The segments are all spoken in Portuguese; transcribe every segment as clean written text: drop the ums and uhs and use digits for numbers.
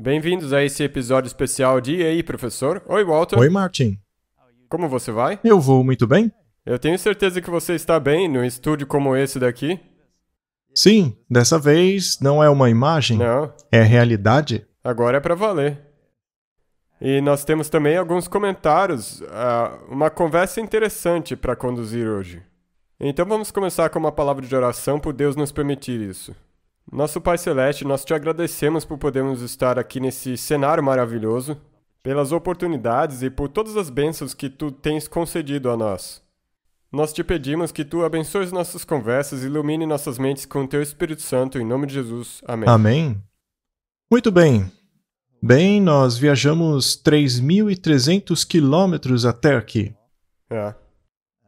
Bem-vindos a esse episódio especial de E aí, professor? Oi, Walter. Oi, Martin. Como você vai? Eu vou muito bem? Eu tenho certeza que você está bem num estúdio como esse daqui. Sim, dessa vez não é uma imagem, Não, é realidade. agora é para valer. E nós temos também alguns comentários, uma conversa interessante para conduzir hoje. Então vamos começar com uma palavra de oração por Deus nos permitir isso. Nosso Pai Celeste, nós te agradecemos por podermos estar aqui nesse cenário maravilhoso, pelas oportunidades e por todas as bênçãos que tu tens concedido a nós. Nós te pedimos que tu abençoes nossas conversas e ilumine nossas mentes com o teu Espírito Santo, em nome de Jesus. Amém. Amém. Muito bem. Bem, nós viajamos 3.300 quilômetros até aqui.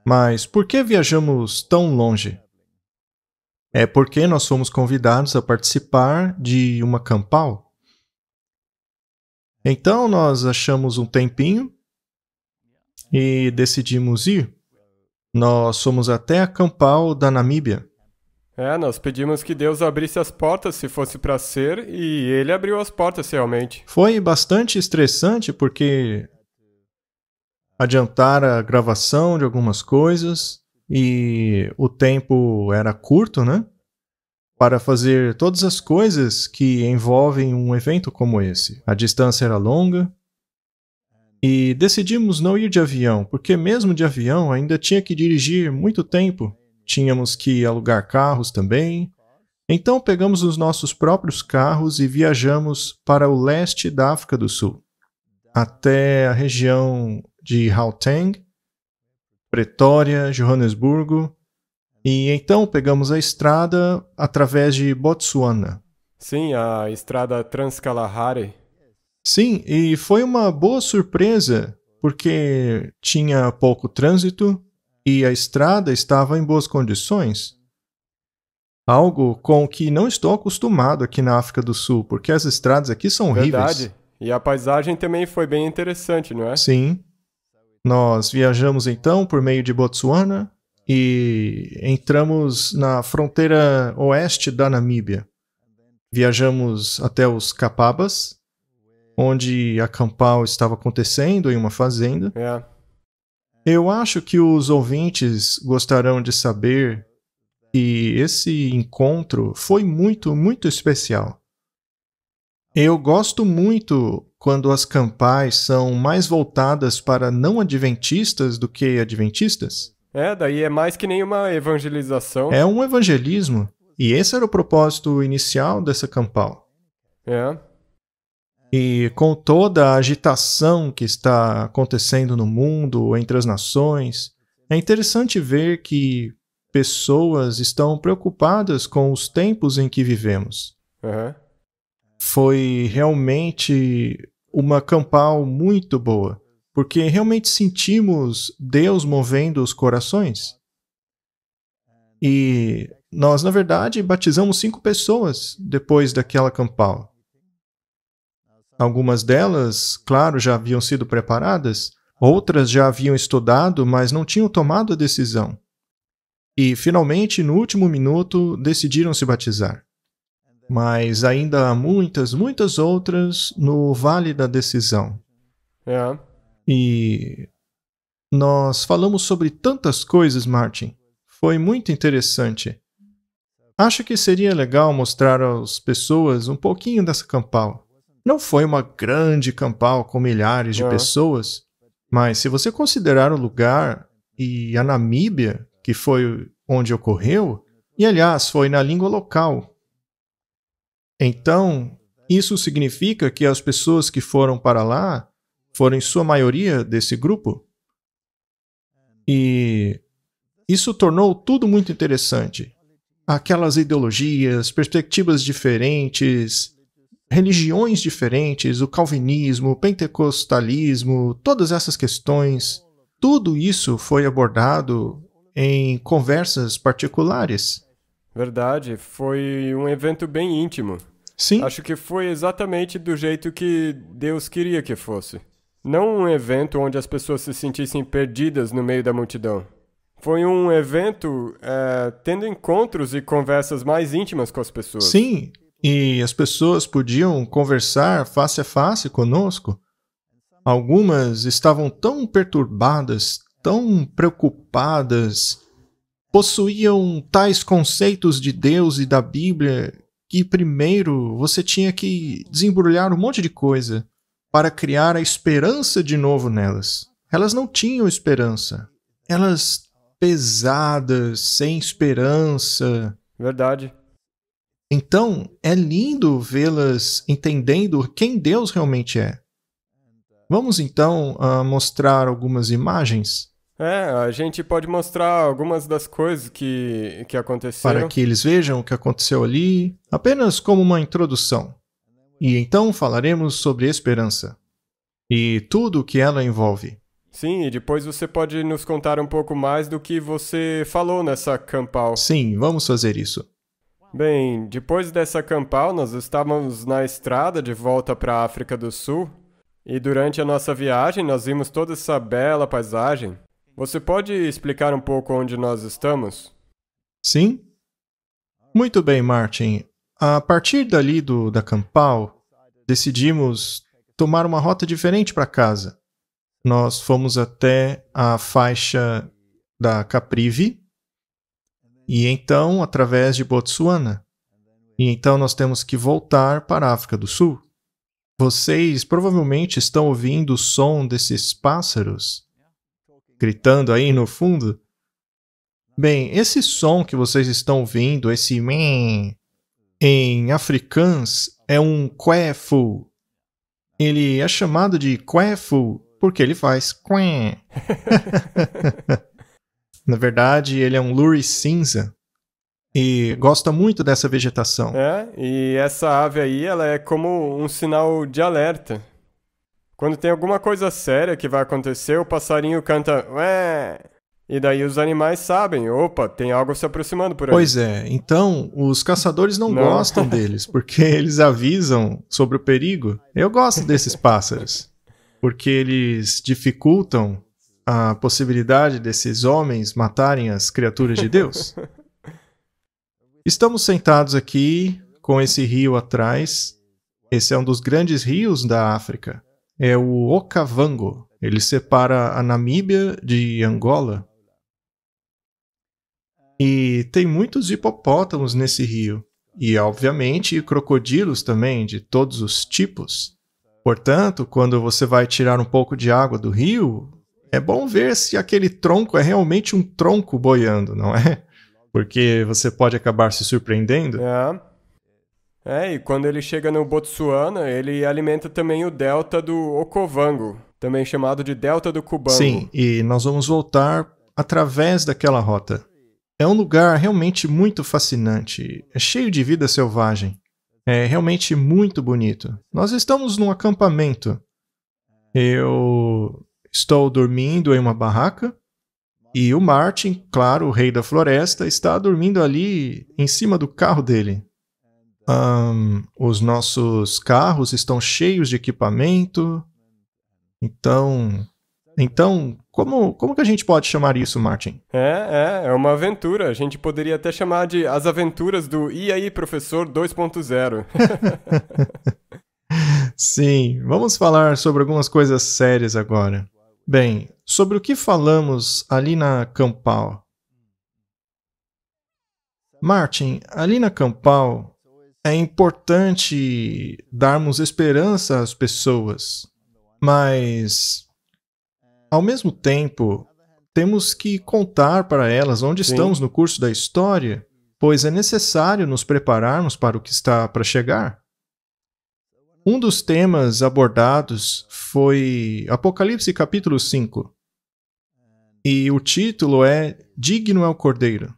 Mas por que viajamos tão longe? É porque nós fomos convidados a participar de uma campal. Então nós achamos um tempinho e decidimos ir. Nós fomos até a campal da Namíbia. Nós pedimos que Deus abrisse as portas se fosse para ser, e Ele abriu as portas realmente. Foi bastante estressante porque adiantaram a gravação de algumas coisas e o tempo era curto, né? Para fazer todas as coisas que envolvem um evento como esse. A distância era longa e decidimos não ir de avião, porque mesmo de avião ainda tinha que dirigir muito tempo. Tínhamos que alugar carros também. Então pegamos os nossos próprios carros e viajamos para o leste da África do Sul, até a região de Gauteng, Pretória, Joanesburgo, e então pegamos a estrada através de Botsuana. Sim, a estrada Trans-Kalahari. Sim, e foi uma boa surpresa, porque tinha pouco trânsito e a estrada estava em boas condições. Algo com o que não estou acostumado aqui na África do Sul, porque as estradas aqui são horríveis. Verdade. E a paisagem também foi bem interessante, não é? Sim. Nós viajamos então por meio de Botsuana e entramos na fronteira oeste da Namíbia. Viajamos até os Kapabas, onde a campal estava acontecendo em uma fazenda. Eu acho que os ouvintes gostarão de saber que esse encontro foi muito, muito especial. Eu gosto muito quando as campais são mais voltadas para não adventistas do que adventistas. Daí é mais que nem uma evangelização. É um evangelismo, e esse era o propósito inicial dessa campal. E com toda a agitação que está acontecendo no mundo, entre as nações, é interessante ver que pessoas estão preocupadas com os tempos em que vivemos. Foi realmente uma campal muito boa, porque realmente sentimos Deus movendo os corações. E nós, na verdade, batizamos 5 pessoas depois daquela campal. Algumas delas, claro, já haviam sido preparadas, outras já haviam estudado, mas não tinham tomado a decisão. E, finalmente, no último minuto, decidiram se batizar. Mas ainda há muitas, muitas outras no Vale da Decisão. E nós falamos sobre tantas coisas, Martin. Foi muito interessante. Acho que seria legal mostrar às pessoas um pouquinho dessa campal. Não foi uma grande campal com milhares de pessoas, mas se você considerar o lugar e a Namíbia, que foi onde ocorreu, e aliás foi na língua local. Então, isso significa que as pessoas que foram para lá foram em sua maioria desse grupo. E isso tornou tudo muito interessante. Aquelas ideologias, perspectivas diferentes, religiões diferentes, o calvinismo, o pentecostalismo, todas essas questões, tudo isso foi abordado em conversas particulares. Verdade, foi um evento bem íntimo. Sim. Acho que foi exatamente do jeito que Deus queria que fosse. Não um evento onde as pessoas se sentissem perdidas no meio da multidão. Foi um evento tendo encontros e conversas mais íntimas com as pessoas. Sim, e as pessoas podiam conversar face a face conosco. Algumas estavam tão perturbadas, tão preocupadas, possuíam tais conceitos de Deus e da Bíblia que primeiro você tinha que desembrulhar um monte de coisa para criar a esperança de novo nelas. Elas não tinham esperança. Elas pesadas, sem esperança. Verdade. Então, é lindo vê-las entendendo quem Deus realmente é. Vamos então mostrar algumas imagens A gente pode mostrar algumas das coisas que aconteceram. para que eles vejam o que aconteceu ali, apenas como uma introdução. E então falaremos sobre esperança e tudo o que ela envolve. Sim, e depois você pode nos contar um pouco mais do que você falou nessa campal. Sim, vamos fazer isso. Bem, depois dessa campal, nós estávamos na estrada de volta para a África do Sul. E durante a nossa viagem, nós vimos toda essa bela paisagem. Você pode explicar um pouco onde nós estamos? Sim? Muito bem, Martin. A partir dali da campal, decidimos tomar uma rota diferente para casa. Nós fomos até a faixa da Caprivi e então através de Botsuana. E então nós temos que voltar para a África do Sul. Vocês provavelmente estão ouvindo o som desses pássaros gritando aí no fundo. Bem, esse som que vocês estão ouvindo, esse meh, em africans é um quefu. Ele é chamado de quefu porque ele faz quém. Na verdade, ele é um luri cinza e gosta muito dessa vegetação. E essa ave aí, ela é como um sinal de alerta. Quando tem alguma coisa séria que vai acontecer, o passarinho canta ué, e daí os animais sabem, opa, tem algo se aproximando por aí. Pois é, então os caçadores não gostam deles, porque eles avisam sobre o perigo. Eu gosto desses pássaros, porque eles dificultam a possibilidade desses homens matarem as criaturas de Deus. Estamos sentados aqui com esse rio atrás. Esse é um dos grandes rios da África. É o Okavango. Ele separa a Namíbia de Angola. E tem muitos hipopótamos nesse rio. E, obviamente, crocodilos também, de todos os tipos. Portanto, quando você vai tirar um pouco de água do rio, é bom ver se aquele tronco é realmente um tronco boiando, não é? Porque você pode acabar se surpreendendo. E quando ele chega no Botsuana, ele alimenta também o delta do Okavango, também chamado de delta do Cubango. Sim, e nós vamos voltar através daquela rota. É um lugar realmente muito fascinante, é cheio de vida selvagem. É realmente muito bonito. Nós estamos num acampamento. Eu estou dormindo em uma barraca. E o Martin, claro, o rei da floresta, está dormindo ali em cima do carro dele. Os nossos carros estão cheios de equipamento. Então, como que a gente pode chamar isso, Martin? É uma aventura. A gente poderia até chamar de As Aventuras do E aí, Professor 2.0. Sim, vamos falar sobre algumas coisas sérias agora. Bem, sobre o que falamos ali na campal. Martin, ali na campal é importante darmos esperança às pessoas, mas ao mesmo tempo temos que contar para elas onde estamos no curso da história, pois é necessário nos prepararmos para o que está para chegar. Um dos temas abordados foi Apocalipse capítulo 5. E o título é Digno é o Cordeiro.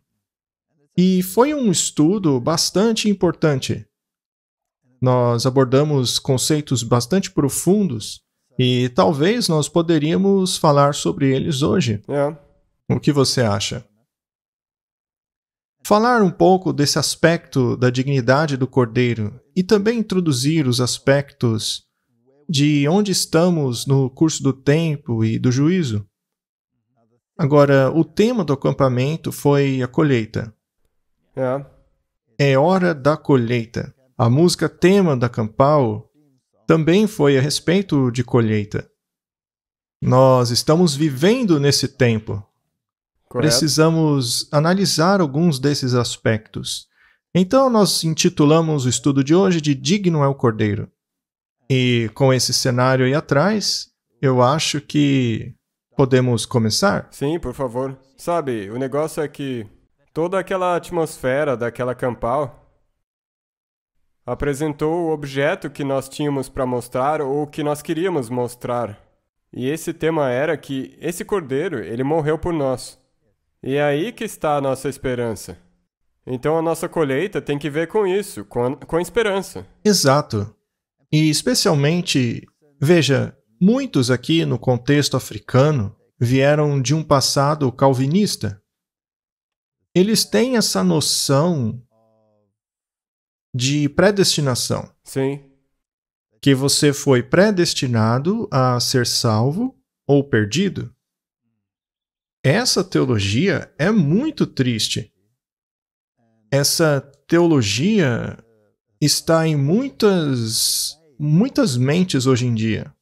E foi um estudo bastante importante. Nós abordamos conceitos bastante profundos e talvez nós poderíamos falar sobre eles hoje. O que você acha? Falar um pouco desse aspecto da dignidade do Cordeiro e também introduzir os aspectos de onde estamos no curso do tempo e do juízo. Agora, o tema do acampamento foi a colheita. É hora da colheita. A música tema da Campal também foi a respeito de colheita. Nós estamos vivendo nesse tempo. Correto? Precisamos analisar alguns desses aspectos. Então, nós intitulamos o estudo de hoje de Digno é o Cordeiro. E com esse cenário aí atrás, eu acho que podemos começar? Sim, por favor. Sabe, o negócio é que toda aquela atmosfera daquela campal apresentou o objeto que nós tínhamos para mostrar ou que nós queríamos mostrar. E esse tema era que esse cordeiro, ele morreu por nós. E é aí que está a nossa esperança. Então a nossa colheita tem que ver com isso, com a esperança. Exato. E especialmente, veja, muitos aqui no contexto africano vieram de um passado calvinista. Eles têm essa noção de predestinação, Sim, que você foi predestinado a ser salvo ou perdido. Essa teologia é muito triste. Essa teologia está em muitas mentes hoje em dia.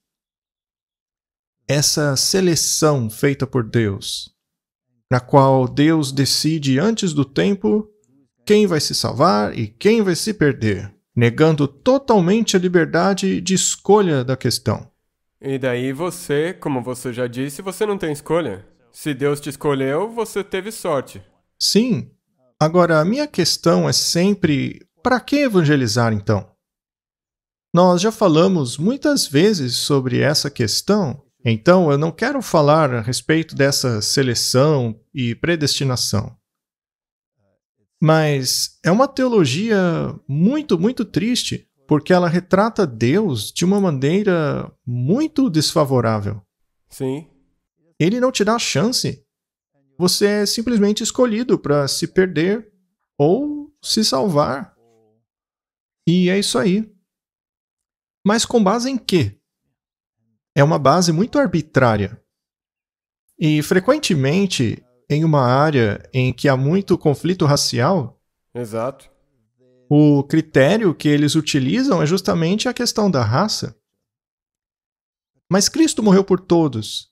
Essa seleção feita por Deus, na qual Deus decide antes do tempo quem vai se salvar e quem vai se perder, negando totalmente a liberdade de escolha da questão. e daí você, como você já disse, você não tem escolha. Se Deus te escolheu, você teve sorte. Sim. Agora, a minha questão é sempre, para que evangelizar então? Nós já falamos muitas vezes sobre essa questão, então eu não quero falar a respeito dessa seleção e predestinação. Mas é uma teologia muito triste, porque ela retrata Deus de uma maneira muito desfavorável. Sim, Ele não te dá chance. Você é simplesmente escolhido para se perder ou se salvar. E é isso aí. Mas com base em quê? É uma base muito arbitrária. E frequentemente, em uma área em que há muito conflito racial, exato. o critério que eles utilizam é justamente a questão da raça. Mas Cristo morreu por todos.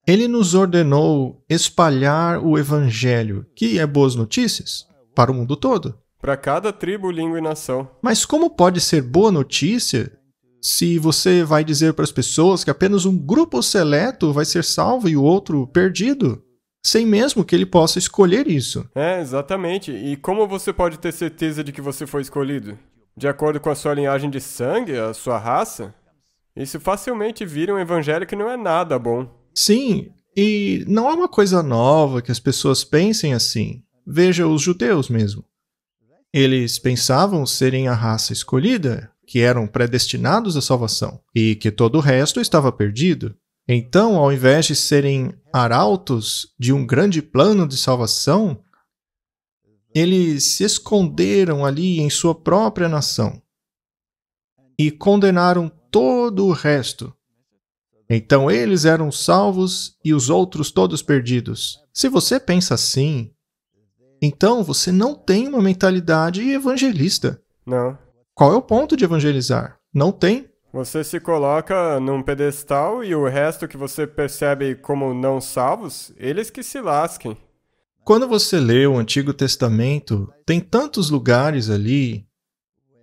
Ele nos ordenou espalhar o evangelho, que é boas notícias, para o mundo todo. Para cada tribo, língua e nação. Mas como pode ser boa notícia se você vai dizer para as pessoas que apenas um grupo seleto vai ser salvo e o outro perdido, sem mesmo que ele possa escolher isso? É, exatamente. E como você pode ter certeza de que você foi escolhido? De acordo com a sua linhagem de sangue, a sua raça? Isso facilmente vira um evangelho que não é nada bom. Sim, e não é uma coisa nova que as pessoas pensem assim. Veja os judeus mesmo. Eles pensavam serem a raça escolhida, que eram predestinados à salvação, e que todo o resto estava perdido. Então, ao invés de serem arautos de um grande plano de salvação, eles se esconderam ali em sua própria nação e condenaram todo o resto. Então eles eram salvos e os outros todos perdidos. Se você pensa assim, então você não tem uma mentalidade evangelista. Não. Qual é o ponto de evangelizar? Não tem. Você se coloca num pedestal e o resto que você percebe como não salvos, eles que se lasquem. Quando você lê o Antigo Testamento, tem tantos lugares ali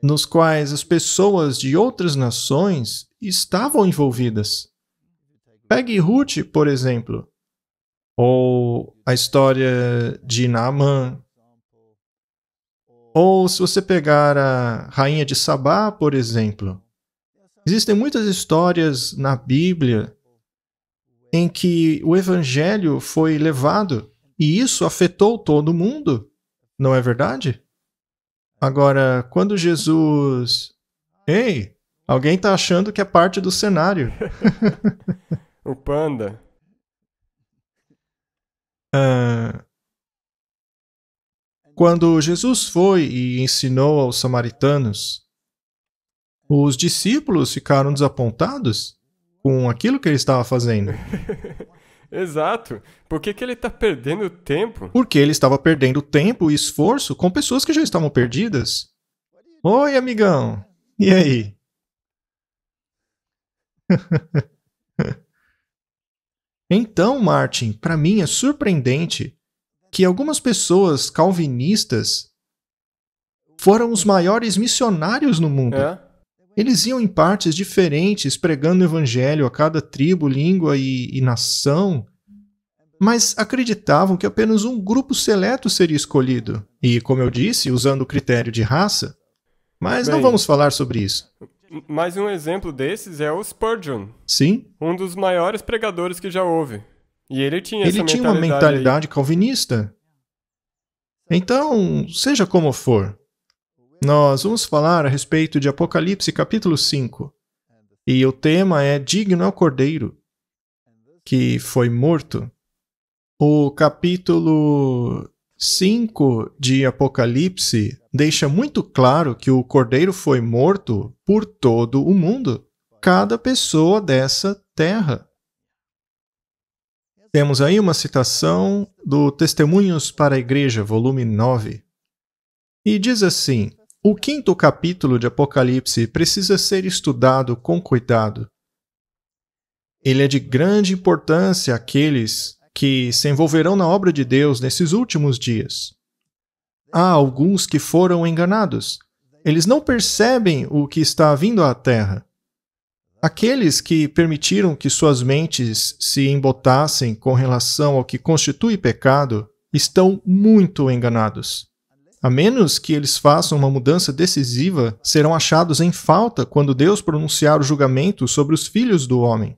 nos quais as pessoas de outras nações estavam envolvidas. Pegue Ruth, por exemplo, ou a história de Naamã. Ou se você pegar a rainha de Sabá, por exemplo. Existem muitas histórias na Bíblia em que o evangelho foi levado e isso afetou todo mundo, não é verdade? Agora, quando Jesus... Ei, alguém está achando que é parte do cenário. O panda. Quando Jesus foi e ensinou aos samaritanos, os discípulos ficaram desapontados com aquilo que ele estava fazendo. Exato. Por que ele está perdendo tempo? Porque ele estava perdendo tempo e esforço com pessoas que já estavam perdidas. Oi, amigão. E aí? Então, Martin, para mim é surpreendente que algumas pessoas calvinistas foram os maiores missionários no mundo. É? Eles iam em partes diferentes, pregando o evangelho a cada tribo, língua e nação, mas acreditavam que apenas um grupo seleto seria escolhido. E, como eu disse, usando o critério de raça. Mas não Bem, vamos falar sobre isso. mais um exemplo desses é o Spurgeon, Sim, um dos maiores pregadores que já houve. E ele tinha ele essa tinha uma mentalidade aí. mentalidade calvinista. Então, seja como for, nós vamos falar a respeito de Apocalipse capítulo 5. E o tema é Digno é o Cordeiro, que foi morto. O capítulo 5 de Apocalipse deixa muito claro que o Cordeiro foi morto por todo o mundo, cada pessoa dessa terra. Temos aí uma citação do Testemunhos para a Igreja, volume 9. E diz assim: o 5º capítulo de Apocalipse precisa ser estudado com cuidado. Ele é de grande importância àqueles que se envolverão na obra de Deus nesses últimos dias. Há alguns que foram enganados. Eles não percebem o que está vindo à Terra. Aqueles que permitiram que suas mentes se embotassem com relação ao que constitui pecado estão muito enganados. A menos que eles façam uma mudança decisiva, serão achados em falta quando Deus pronunciar o julgamento sobre os filhos do homem.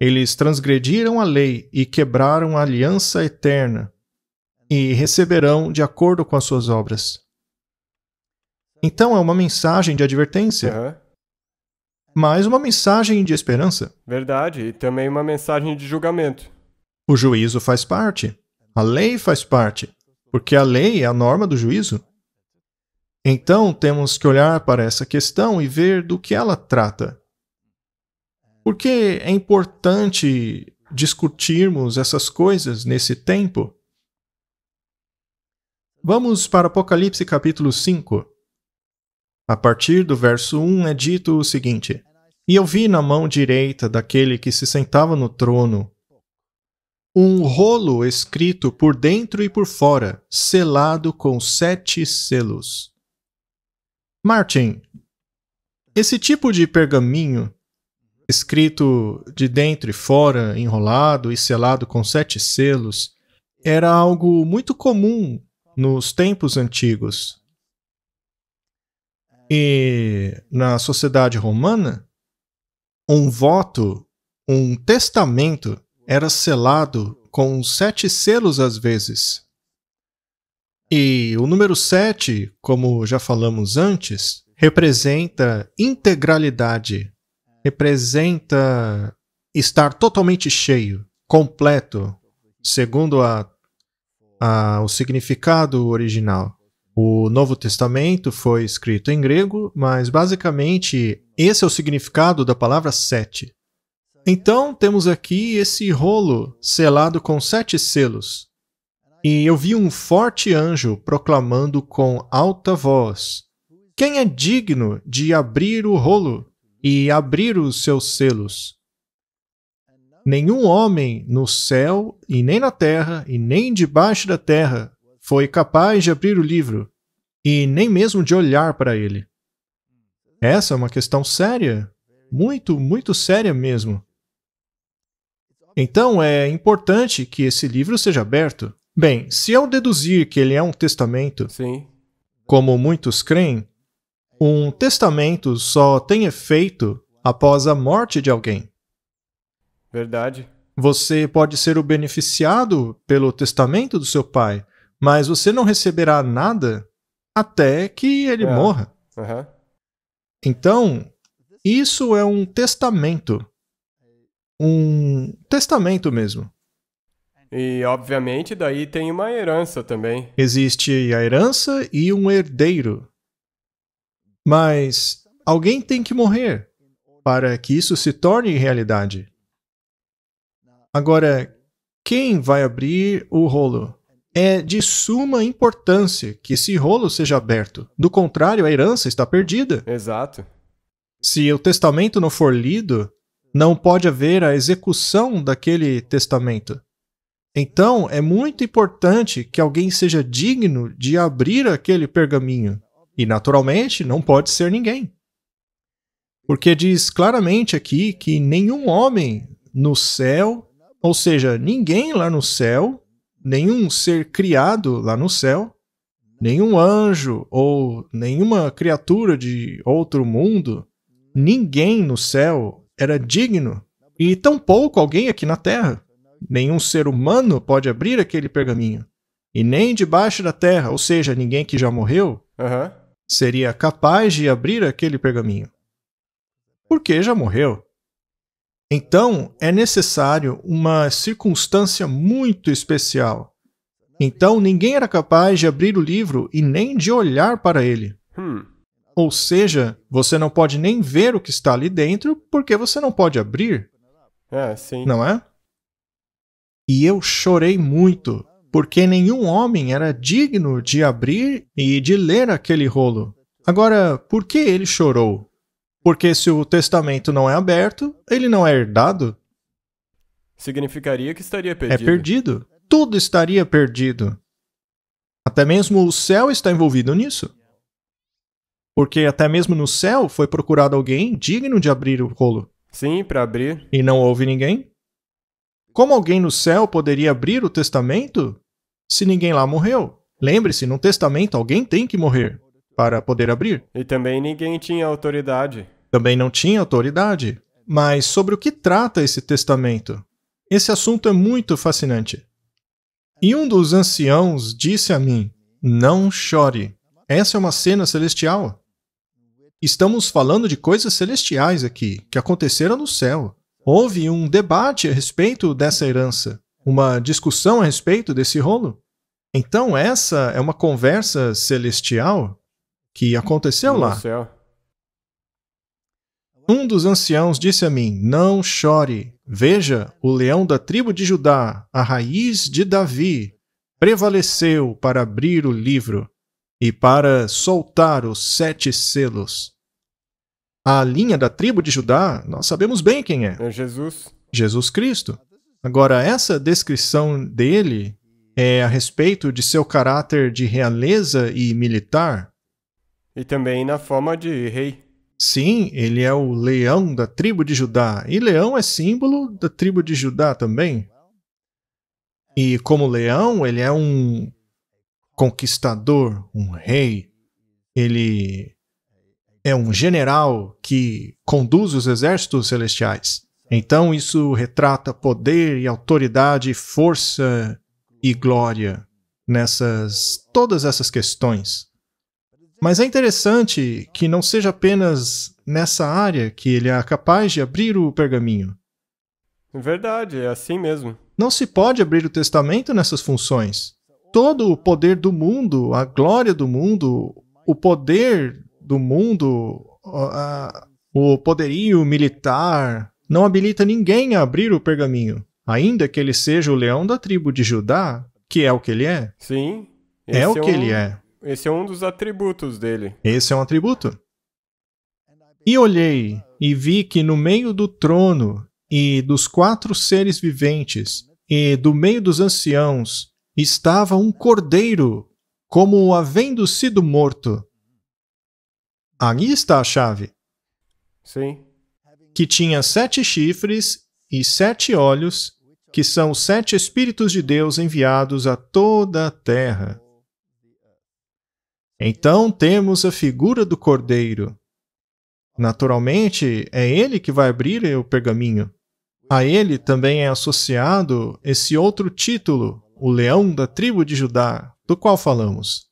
Eles transgrediram a lei e quebraram a aliança eterna, e receberão de acordo com as suas obras. Então é uma mensagem de advertência, Aham. mas uma mensagem de esperança. Verdade, e também uma mensagem de julgamento. O juízo faz parte, a lei faz parte, porque a lei é a norma do juízo. Então temos que olhar para essa questão e ver do que ela trata. Por que é importante discutirmos essas coisas nesse tempo? Vamos para Apocalipse capítulo 5. A partir do verso 1 é dito o seguinte: E eu vi na mão direita daquele que se sentava no trono um rolo escrito por dentro e por fora, selado com 7 selos. Martin, esse tipo de pergaminho escrito de dentro e fora, enrolado e selado com 7 selos, era algo muito comum nos tempos antigos. E na sociedade romana, um voto, um testamento, era selado com 7 selos às vezes. E o número 7, como já falamos antes, representa integralidade. Representa estar totalmente cheio, completo, segundo o significado original. O Novo Testamento foi escrito em grego, mas basicamente esse é o significado da palavra 7. Então temos aqui esse rolo selado com 7 selos. E eu vi um forte anjo proclamando com alta voz: Quem é digno de abrir o rolo e abrir os seus selos? Nenhum homem no céu, e nem na terra, e nem debaixo da terra, foi capaz de abrir o livro, e nem mesmo de olhar para ele. Essa é uma questão séria, muito, muito séria mesmo. Então é importante que esse livro seja aberto. Bem, se eu deduzir que ele é um testamento, Sim. como muitos creem, um testamento só tem efeito após a morte de alguém. Verdade. Você pode ser o beneficiado pelo testamento do seu pai, mas você não receberá nada até que ele morra. Aham. Então, isso é um testamento. Um testamento mesmo. E, obviamente, daí tem uma herança também. Existe a herança e um herdeiro. Mas alguém tem que morrer para que isso se torne realidade. Agora, quem vai abrir o rolo? é de suma importância que esse rolo seja aberto. Do contrário, a herança está perdida. Exato. Se o testamento não for lido, não pode haver a execução daquele testamento. Então, é muito importante que alguém seja digno de abrir aquele pergaminho. E, naturalmente, não pode ser ninguém. Porque diz claramente aqui que nenhum homem no céu, ou seja, ninguém lá no céu, nenhum ser criado lá no céu, nenhum anjo ou nenhuma criatura de outro mundo, ninguém no céu era digno, e tampouco alguém aqui na terra. Nenhum ser humano pode abrir aquele pergaminho. E nem debaixo da terra, ou seja, ninguém que já morreu, seria capaz de abrir aquele pergaminho. Porque já morreu. Então, é necessário uma circunstância muito especial. Então, ninguém era capaz de abrir o livro e nem de olhar para ele. Ou seja, você não pode nem ver o que está ali dentro, porque você não pode abrir. Sim. Não é? E eu chorei muito, porque nenhum homem era digno de abrir e de ler aquele rolo. Agora, por que ele chorou? Porque se o testamento não é aberto, ele não é herdado. Significaria que estaria perdido. É perdido. Tudo estaria perdido. Até mesmo o céu está envolvido nisso. Porque até mesmo no céu foi procurado alguém digno de abrir o rolo. Sim, para abrir. E não houve ninguém. Como alguém no céu poderia abrir o testamento se ninguém lá morreu? Lembre-se, no testamento alguém tem que morrer para poder abrir. E também ninguém tinha autoridade. Também não tinha autoridade. Mas sobre o que trata esse testamento? Esse assunto é muito fascinante. E um dos anciãos disse a mim, não chore. Essa é uma cena celestial. Estamos falando de coisas celestiais aqui, que aconteceram no céu. Houve um debate a respeito dessa herança, uma discussão a respeito desse rolo. Então essa é uma conversa celestial que aconteceu No lá. céu. Um dos anciãos disse a mim, não chore. Veja, o leão da tribo de Judá, a raiz de Davi, prevaleceu para abrir o livro e para soltar os 7 selos. A linha da tribo de Judá, nós sabemos bem quem é. É Jesus. Jesus Cristo. Agora, essa descrição dele é a respeito de seu caráter de realeza e militar? E também na forma de rei. Sim, ele é o leão da tribo de Judá. E leão é símbolo da tribo de Judá também. E como leão, ele é um conquistador, um rei. Ele é um general que conduz os exércitos celestiais. Então isso retrata poder e autoridade, força e glória nessas todas essas questões. Mas é interessante que não seja apenas nessa área que ele é capaz de abrir o pergaminho. Verdade, é assim mesmo. Não se pode abrir o testamento nessas funções. Todo o poder do mundo, a glória do mundo, o poder do mundo, o poderio militar, não habilita ninguém a abrir o pergaminho, ainda que ele seja o leão da tribo de Judá, que é o que ele é. Sim. É o que ele é. Esse é um dos atributos dele. Esse é um atributo. E olhei e vi que no meio do trono e dos 4 seres viventes e do meio dos anciãos estava um cordeiro, como havendo sido morto. Ali está a chave. Sim. Que tinha 7 chifres e 7 olhos, que são os 7 Espíritos de Deus enviados a toda a terra. Então temos a figura do cordeiro. Naturalmente, é ele que vai abrir o pergaminho. A ele também é associado esse outro título, o leão da tribo de Judá, do qual falamos.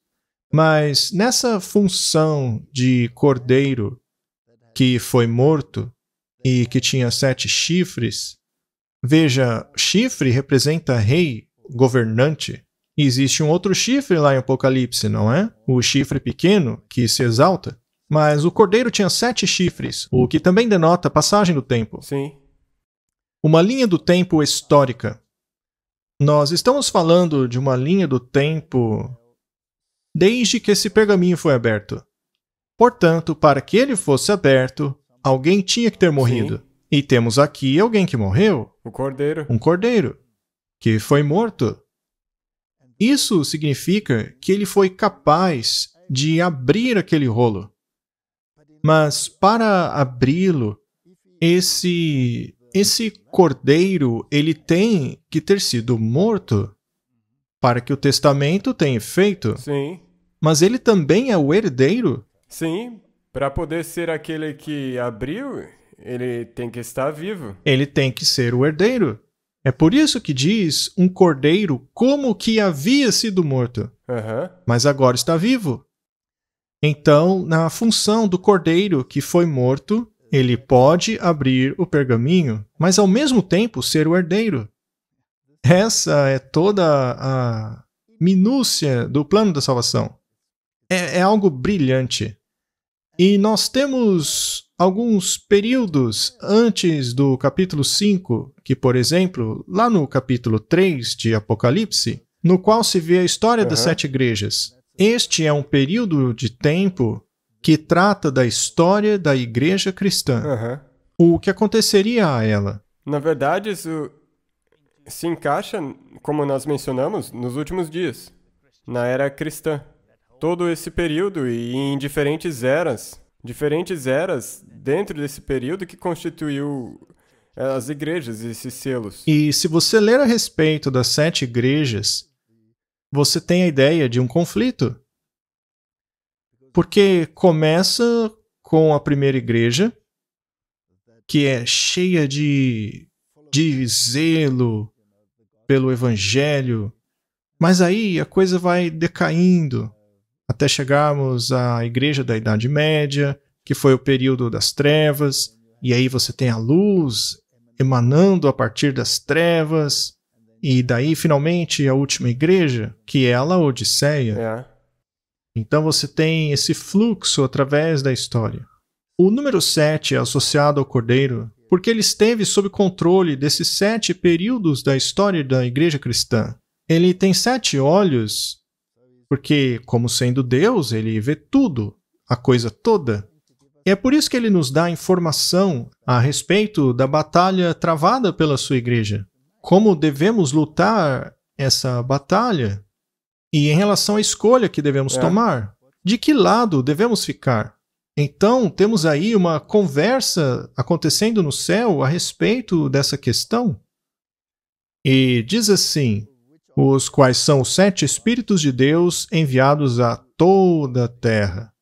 Mas nessa função de cordeiro que foi morto e que tinha 7 chifres, veja, chifre representa rei, governante. E existe um outro chifre lá em Apocalipse, não é? O chifre pequeno, que se exalta. Mas o cordeiro tinha 7 chifres, o que também denota a passagem do tempo. Sim. Uma linha do tempo histórica. Nós estamos falando de uma linha do tempo desde que esse pergaminho foi aberto. Portanto, para que ele fosse aberto, alguém tinha que ter morrido. Sim. E temos aqui alguém que morreu, O cordeiro. um cordeiro, que foi morto. Isso significa que ele foi capaz de abrir aquele rolo. Mas para abri-lo, esse cordeiro, ele tem que ter sido morto para que o testamento tenha efeito. Sim. Mas ele também é o herdeiro. Sim. Para poder ser aquele que abriu, ele tem que estar vivo. Ele tem que ser o herdeiro. É por isso que diz um cordeiro como que havia sido morto, Aham. mas agora está vivo. Então, na função do cordeiro que foi morto, ele pode abrir o pergaminho, mas ao mesmo tempo ser o herdeiro. Essa é toda a minúcia do plano da salvação. É algo brilhante. E nós temos alguns períodos antes do capítulo 5, que, por exemplo, lá no capítulo 3 de Apocalipse, no qual se vê a história das 7 igrejas. Este é um período de tempo que trata da história da igreja cristã. Aham. O que aconteceria a ela? Na verdade, isso se encaixa, como nós mencionamos, nos últimos dias, na era cristã. Todo esse período e em diferentes eras dentro desse período que constituiu as igrejas, esses selos. E se você ler a respeito das 7 igrejas, você tem a ideia de um conflito. Porque começa com a primeira igreja, que é cheia de zelo pelo evangelho, mas aí a coisa vai decaindo, até chegarmos à igreja da Idade Média, que foi o período das trevas, e aí você tem a luz emanando a partir das trevas, e daí finalmente a última igreja, que é a Laodiceia. É. Então você tem esse fluxo através da história. O número 7 é associado ao Cordeiro porque ele esteve sob controle desses 7 períodos da história da igreja cristã. Ele tem 7 olhos porque, como sendo Deus, ele vê tudo, a coisa toda. E é por isso que ele nos dá informação a respeito da batalha travada pela sua igreja. Como devemos lutar essa batalha? E em relação à escolha que devemos tomar? De que lado devemos ficar? Então, temos aí uma conversa acontecendo no céu a respeito dessa questão. E diz assim: os quais são os 7 Espíritos de Deus enviados a toda a terra.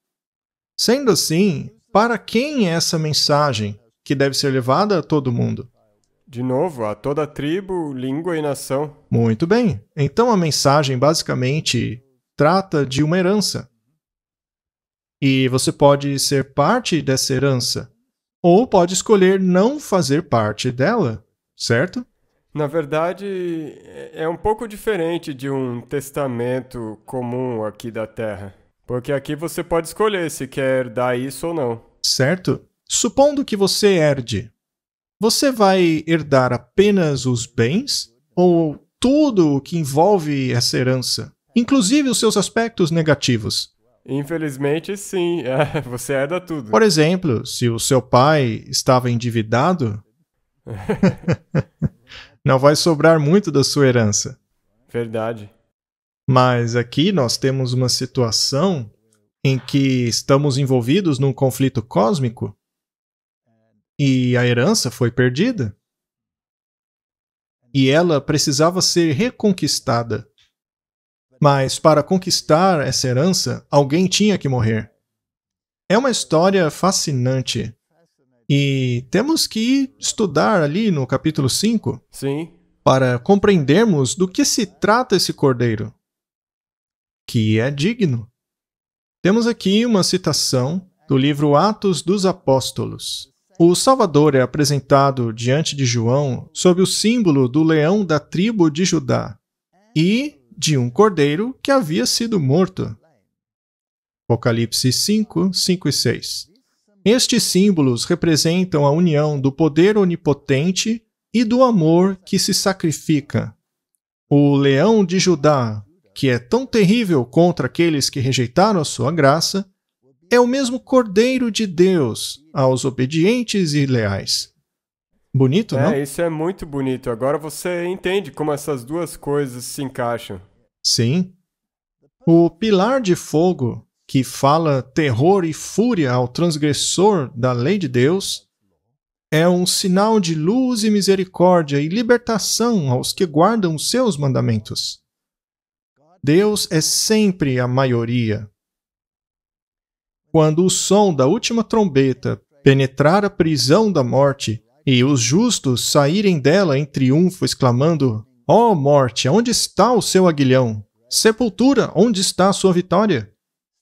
Sendo assim, para quem é essa mensagem que deve ser levada a todo mundo? De novo, a toda tribo, língua e nação. Muito bem. Então a mensagem basicamente trata de uma herança. E você pode ser parte dessa herança, ou pode escolher não fazer parte dela, certo? Na verdade, é um pouco diferente de um testamento comum aqui da Terra. Porque aqui você pode escolher se quer dar isso ou não. Certo? Supondo que você herde, você vai herdar apenas os bens ou tudo o que envolve essa herança, inclusive os seus aspectos negativos? Infelizmente, sim. Você herda tudo. Por exemplo, se o seu pai estava endividado, não vai sobrar muito da sua herança. Verdade. Mas aqui nós temos uma situação em que estamos envolvidos num conflito cósmico e a herança foi perdida. E ela precisava ser reconquistada. Mas para conquistar essa herança, alguém tinha que morrer. É uma história fascinante. E temos que estudar ali no capítulo 5 Sim. para compreendermos do que se trata esse cordeiro, que é digno. Temos aqui uma citação do livro Atos dos Apóstolos. O Salvador é apresentado diante de João sob o símbolo do leão da tribo de Judá e de um cordeiro que havia sido morto. Apocalipse 5, 5 e 6. Estes símbolos representam a união do poder onipotente e do amor que se sacrifica. O leão de Judá, que é tão terrível contra aqueles que rejeitaram a sua graça, é o mesmo Cordeiro de Deus aos obedientes e leais. Bonito, não? Isso é muito bonito. Agora você entende como essas duas coisas se encaixam. Sim. O pilar de fogo, que fala terror e fúria ao transgressor da lei de Deus, é um sinal de luz e misericórdia e libertação aos que guardam os seus mandamentos. Deus é sempre a maioria. Quando o som da última trombeta penetrar a prisão da morte e os justos saírem dela em triunfo, exclamando: ó morte, onde está o seu aguilhão? Sepultura, onde está a sua vitória?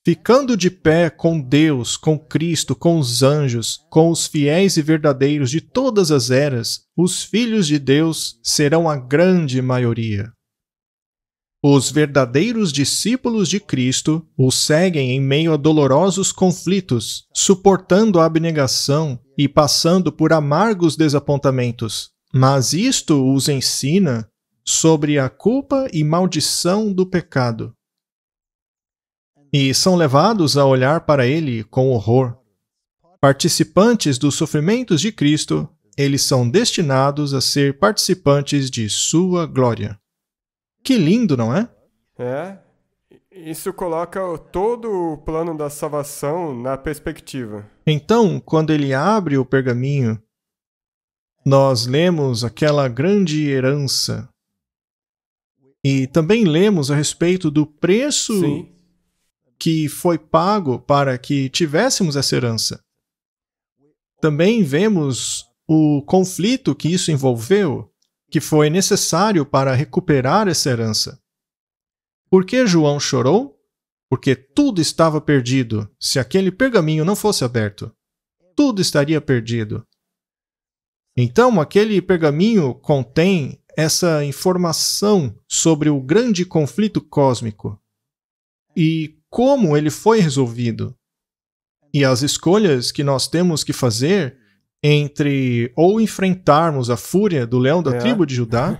Ficando de pé com Deus, com Cristo, com os anjos, com os fiéis e verdadeiros de todas as eras, os filhos de Deus serão a grande maioria. Os verdadeiros discípulos de Cristo o seguem em meio a dolorosos conflitos, suportando a abnegação e passando por amargos desapontamentos. Mas isto os ensina sobre a culpa e maldição do pecado. E são levados a olhar para ele com horror. Participantes dos sofrimentos de Cristo, eles são destinados a ser participantes de sua glória. Que lindo, não é? Isso coloca todo o plano da salvação na perspectiva. Então, quando ele abre o pergaminho, nós lemos aquela grande herança. E também lemos a respeito do preço que foi pago para que tivéssemos essa herança. Também vemos o conflito que isso envolveu, que foi necessário para recuperar essa herança. Por que João chorou? Porque tudo estava perdido. Se aquele pergaminho não fosse aberto, tudo estaria perdido. Então, aquele pergaminho contém essa informação sobre o grande conflito cósmico e como ele foi resolvido. E as escolhas que nós temos que fazer entre ou enfrentarmos a fúria do leão da tribo de Judá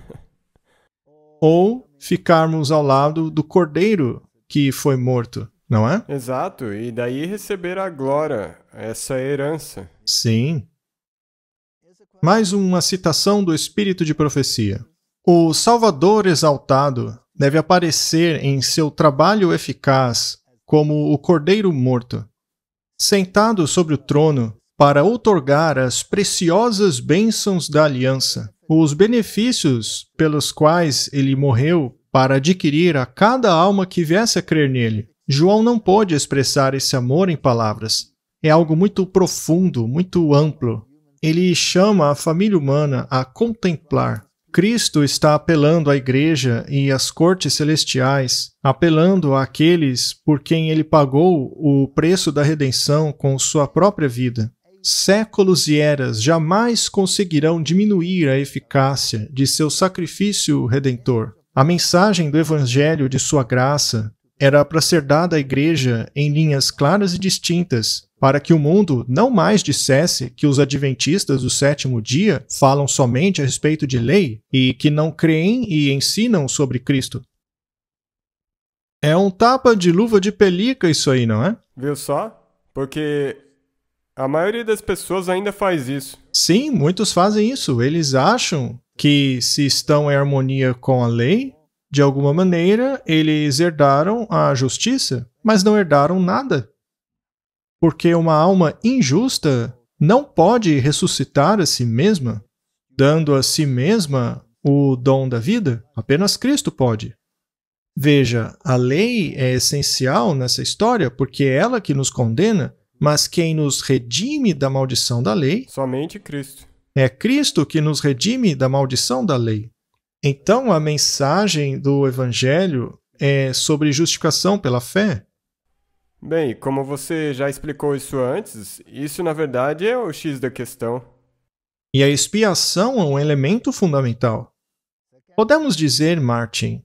ou ficarmos ao lado do cordeiro que foi morto, não é? Exato, e daí receber a glória, essa herança. Sim. Mais uma citação do Espírito de Profecia. O Salvador exaltado deve aparecer em seu trabalho eficaz como o cordeiro morto, sentado sobre o trono para outorgar as preciosas bênçãos da aliança, os benefícios pelos quais ele morreu para adquirir a cada alma que viesse a crer nele. João não pôde expressar esse amor em palavras. É algo muito profundo, muito amplo. Ele chama a família humana a contemplar. Cristo está apelando à igreja e às cortes celestiais, apelando àqueles por quem ele pagou o preço da redenção com sua própria vida. Séculos e eras jamais conseguirão diminuir a eficácia de seu sacrifício redentor. A mensagem do Evangelho de sua graça era para ser dada à igreja em linhas claras e distintas, para que o mundo não mais dissesse que os adventistas do sétimo dia falam somente a respeito de lei e que não creem e ensinam sobre Cristo. É um tapa de luva de pelica isso aí, não é? Viu só? Porque a maioria das pessoas ainda faz isso. Sim, muitos fazem isso. Eles acham que se estão em harmonia com a lei, de alguma maneira, eles herdaram a justiça, mas não herdaram nada. Porque uma alma injusta não pode ressuscitar a si mesma, dando a si mesma o dom da vida. Apenas Cristo pode. Veja, a lei é essencial nessa história porque é ela que nos condena, mas quem nos redime da maldição da lei somente Cristo. É Cristo que nos redime da maldição da lei. Então, a mensagem do Evangelho é sobre justificação pela fé. Bem, como você já explicou isso antes, isso na verdade é o X da questão. E a expiação é um elemento fundamental. Podemos dizer, Martin,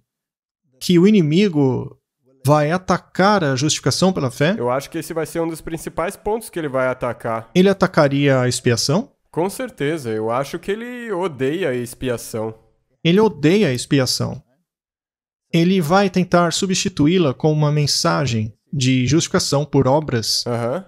que o inimigo vai atacar a justificação pela fé? Eu acho que esse vai ser um dos principais pontos que ele vai atacar. Ele atacaria a expiação? Com certeza, eu acho que ele odeia a expiação. Ele odeia a expiação. ele vai tentar substituí-la com uma mensagem de justificação por obras. Aham.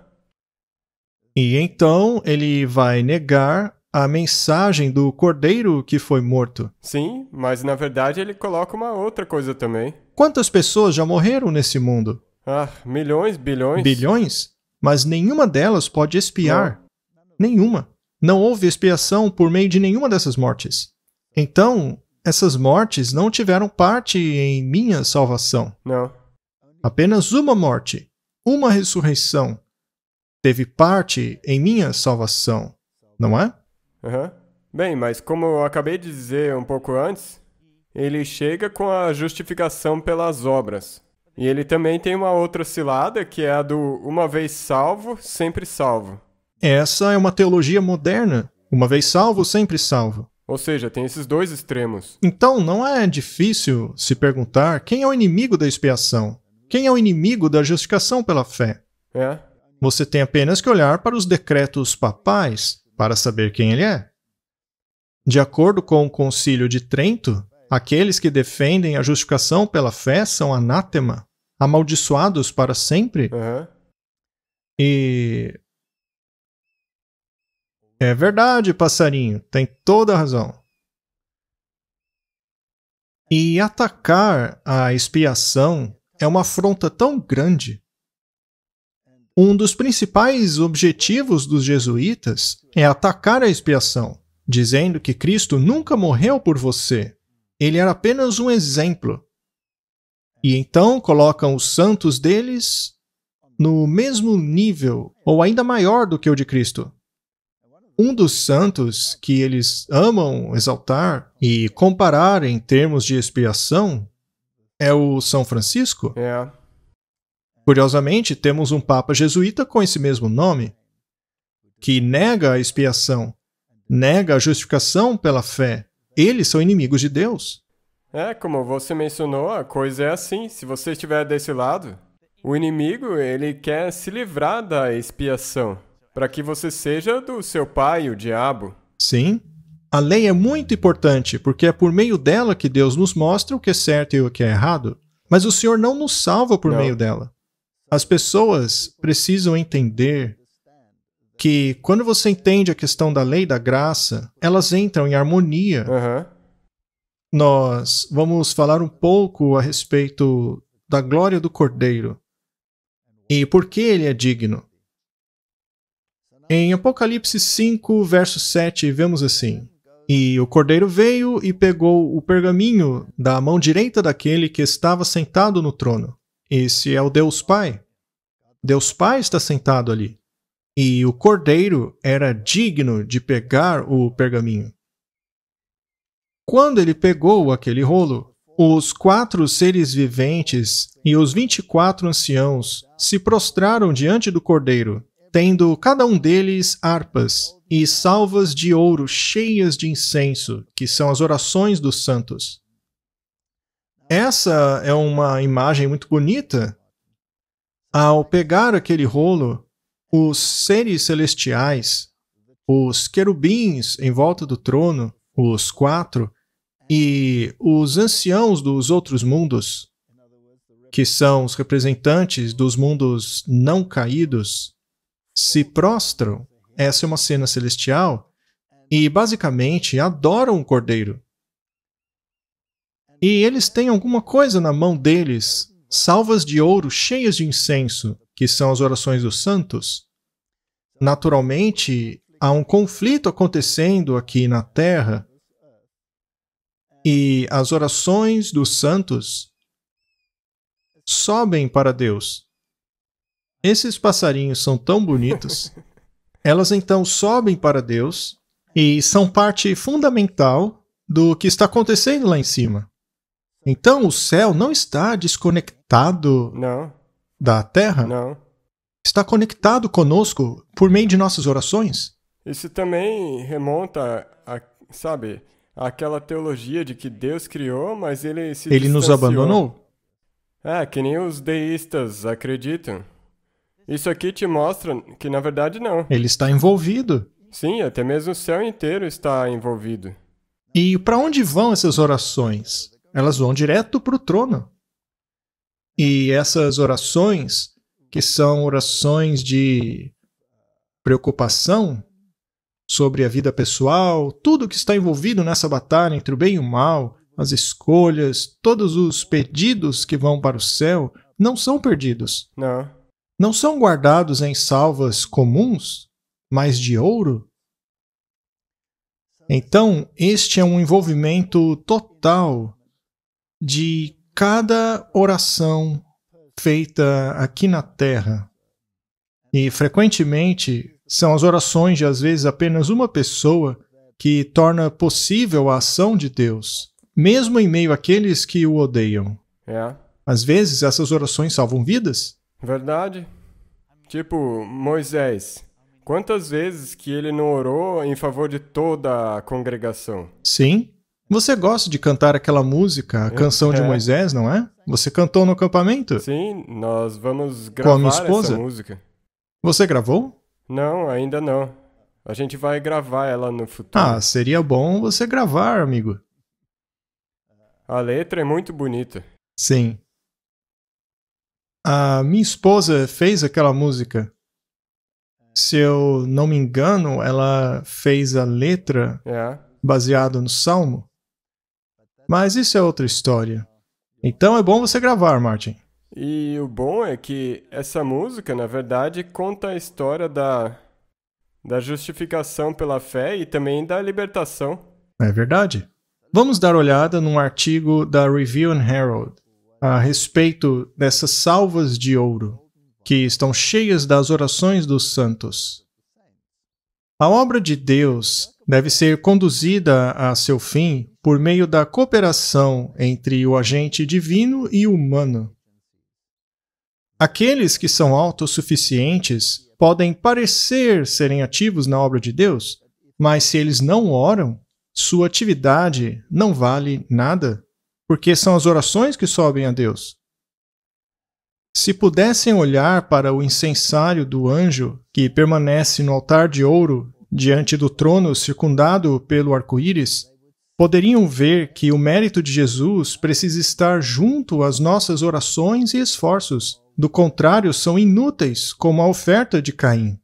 E então ele vai negar a mensagem do cordeiro que foi morto. Sim, mas na verdade ele coloca uma outra coisa também. Quantas pessoas já morreram nesse mundo? Ah, milhões, bilhões. Bilhões? Mas nenhuma delas pode expiar. Nenhuma. Não houve expiação por meio de nenhuma dessas mortes. Então, essas mortes não tiveram parte em minha salvação. Não. Apenas uma morte, uma ressurreição, teve parte em minha salvação, não é? Aham. Bem, mas como eu acabei de dizer um pouco antes, ele chega com a justificação pelas obras. E ele também tem uma outra cilada, que é a do uma vez salvo, sempre salvo. Essa é uma teologia moderna. Uma vez salvo, sempre salvo. Ou seja, tem esses dois extremos. Então, não é difícil se perguntar quem é o inimigo da expiação, quem é o inimigo da justificação pela fé. É? Você tem apenas que olhar para os decretos papais para saber quem ele é. De acordo com o Concílio de Trento, aqueles que defendem a justificação pela fé são anátema, amaldiçoados para sempre. Aham. E é verdade, passarinho, tem toda a razão. E atacar a expiação é uma afronta tão grande. Um dos principais objetivos dos jesuítas é atacar a expiação, dizendo que Cristo nunca morreu por você. Ele era apenas um exemplo. E então colocam os santos deles no mesmo nível, ou ainda maior do que o de Cristo. Um dos santos que eles amam exaltar e comparar em termos de expiação é o São Francisco. É. Curiosamente, temos um Papa jesuíta com esse mesmo nome, que nega a expiação, nega a justificação pela fé. Eles são inimigos de Deus. É, como você mencionou, a coisa é assim. Se você estiver desse lado, o inimigo, ele quer se livrar da expiação, para que você seja do seu pai, o diabo. Sim, a lei é muito importante, porque é por meio dela que Deus nos mostra o que é certo e o que é errado. Mas o Senhor não nos salva por meio dela. As pessoas precisam entender que quando você entende a questão da lei e da graça, elas entram em harmonia. Aham. Nós vamos falar um pouco a respeito da glória do Cordeiro e por que ele é digno. Em Apocalipse 5, verso 7, vemos assim: E o Cordeiro veio e pegou o pergaminho da mão direita daquele que estava sentado no trono. Esse é o Deus Pai. Deus Pai está sentado ali. E o Cordeiro era digno de pegar o pergaminho. Quando ele pegou aquele rolo, os 4 seres viventes e os 24 anciãos se prostraram diante do Cordeiro, tendo cada um deles harpas e salvas de ouro cheias de incenso, que são as orações dos santos. Essa é uma imagem muito bonita. Ao pegar aquele rolo, os seres celestiais, os querubins em volta do trono, os 4, e os anciãos dos outros mundos, que são os representantes dos mundos não caídos, se prostram. Essa é uma cena celestial, e basicamente adoram o Cordeiro. E eles têm alguma coisa na mão deles, salvas de ouro cheias de incenso, que são as orações dos santos. Naturalmente, há um conflito acontecendo aqui na Terra, e as orações dos santos sobem para Deus. Esses passarinhos são tão bonitos. Elas então sobem para Deus e são parte fundamental do que está acontecendo lá em cima. Então o céu não está desconectado Não, da terra, não. está conectado conosco por meio de nossas orações. Isso também remonta sabe, àquela teologia de que Deus criou, mas ele se Ele nos distanciou. abandonou. É, que nem os deístas acreditam. Isso aqui te mostra que, na verdade, não. Ele está envolvido. Sim, até mesmo o céu inteiro está envolvido. E para onde vão essas orações? elas vão direto para o trono. E essas orações, que são orações de preocupação sobre a vida pessoal, tudo que está envolvido nessa batalha entre o bem e o mal, as escolhas, todos os pedidos que vão para o céu, não são perdidos. Não. Não são guardados em salvas comuns, mas de ouro. Então, este é um envolvimento total de cada oração feita aqui na Terra. E, frequentemente, são as orações de, às vezes, apenas uma pessoa que torna possível a ação de Deus, mesmo em meio àqueles que o odeiam. É. Às vezes, essas orações salvam vidas. Verdade. Tipo, Moisés. Quantas vezes que ele não orou em favor de toda a congregação? Sim. Você gosta de cantar aquela música, a Canção de Moisés, não é? Você cantou no acampamento? Sim, nós vamos Com a minha gravar esposa? essa música. Você gravou? Não, ainda não. A gente vai gravar ela no futuro. Ah, seria bom você gravar, amigo. A letra é muito bonita. Sim. A minha esposa fez aquela música. Se eu não me engano, ela fez a letra É. baseada no Salmo. Mas isso é outra história. Então é bom você gravar, Martin. E o bom é que essa música, na verdade, conta a história da justificação pela fé e também da libertação. É verdade. Vamos dar olhada num artigo da Review and Herald a respeito dessas salvas de ouro que estão cheias das orações dos santos. A obra de Deus deve ser conduzida a seu fim por meio da cooperação entre o agente divino e o humano. Aqueles que são autossuficientes podem parecer serem ativos na obra de Deus, mas se eles não oram, sua atividade não vale nada, porque são as orações que sobem a Deus. Se pudessem olhar para o incensário do anjo que permanece no altar de ouro diante do trono circundado pelo arco-íris, poderiam ver que o mérito de Jesus precisa estar junto às nossas orações e esforços. Do contrário, são inúteis, como a oferta de Caim.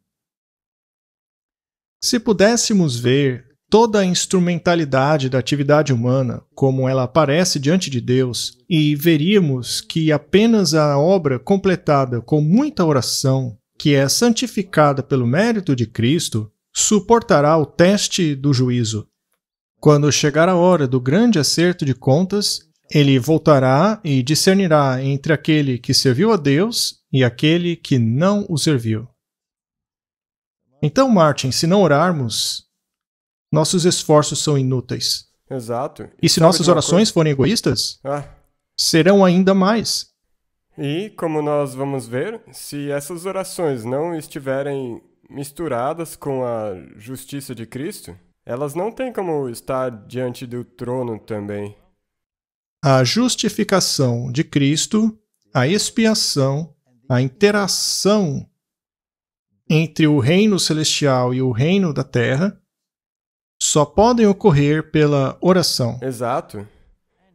Se pudéssemos ver toda a instrumentalidade da atividade humana, como ela aparece diante de Deus, e veríamos que apenas a obra completada com muita oração, que é santificada pelo mérito de Cristo, suportará o teste do juízo. Quando chegar a hora do grande acerto de contas, ele voltará e discernirá entre aquele que serviu a Deus e aquele que não o serviu. Então, Martin, se não orarmos, nossos esforços são inúteis. Exato. E se nossas orações forem egoístas, serão ainda mais. E, como nós vamos ver, se essas orações não estiverem misturadas com a justiça de Cristo, elas não têm como estar diante do trono também. A justificação de Cristo, a expiação, a interação entre o reino celestial e o reino da terra só podem ocorrer pela oração. Exato.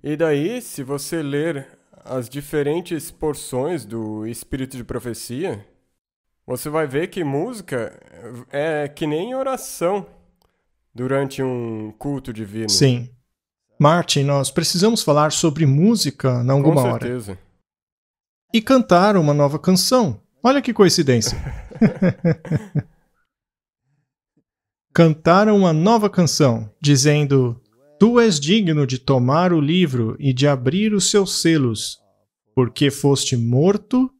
E daí, se você ler as diferentes porções do Espírito de Profecia, você vai ver que música é que nem oração durante um culto divino. Sim. Martin, nós precisamos falar sobre música em alguma hora. Com certeza. E cantar uma nova canção. Olha que coincidência. Cantaram uma nova canção, dizendo: Tu és digno de tomar o livro e de abrir os seus selos, porque foste morto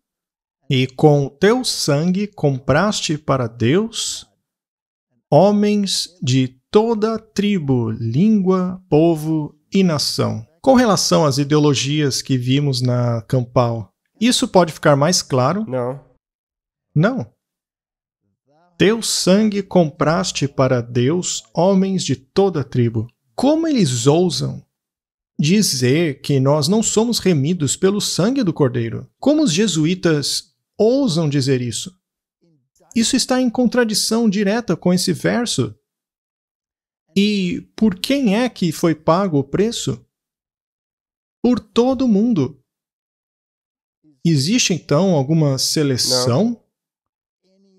e com o teu sangue compraste para Deus homens de toda tribo, língua, povo e nação. Com relação às ideologias que vimos na Campal, isso pode ficar mais claro? Não. Não. Teu sangue compraste para Deus homens de toda tribo. Como eles ousam dizer que nós não somos remidos pelo sangue do Cordeiro? Como os jesuítas ousam dizer isso? Isso está em contradição direta com esse verso. E por quem é que foi pago o preço? por todo mundo. Existe então alguma seleção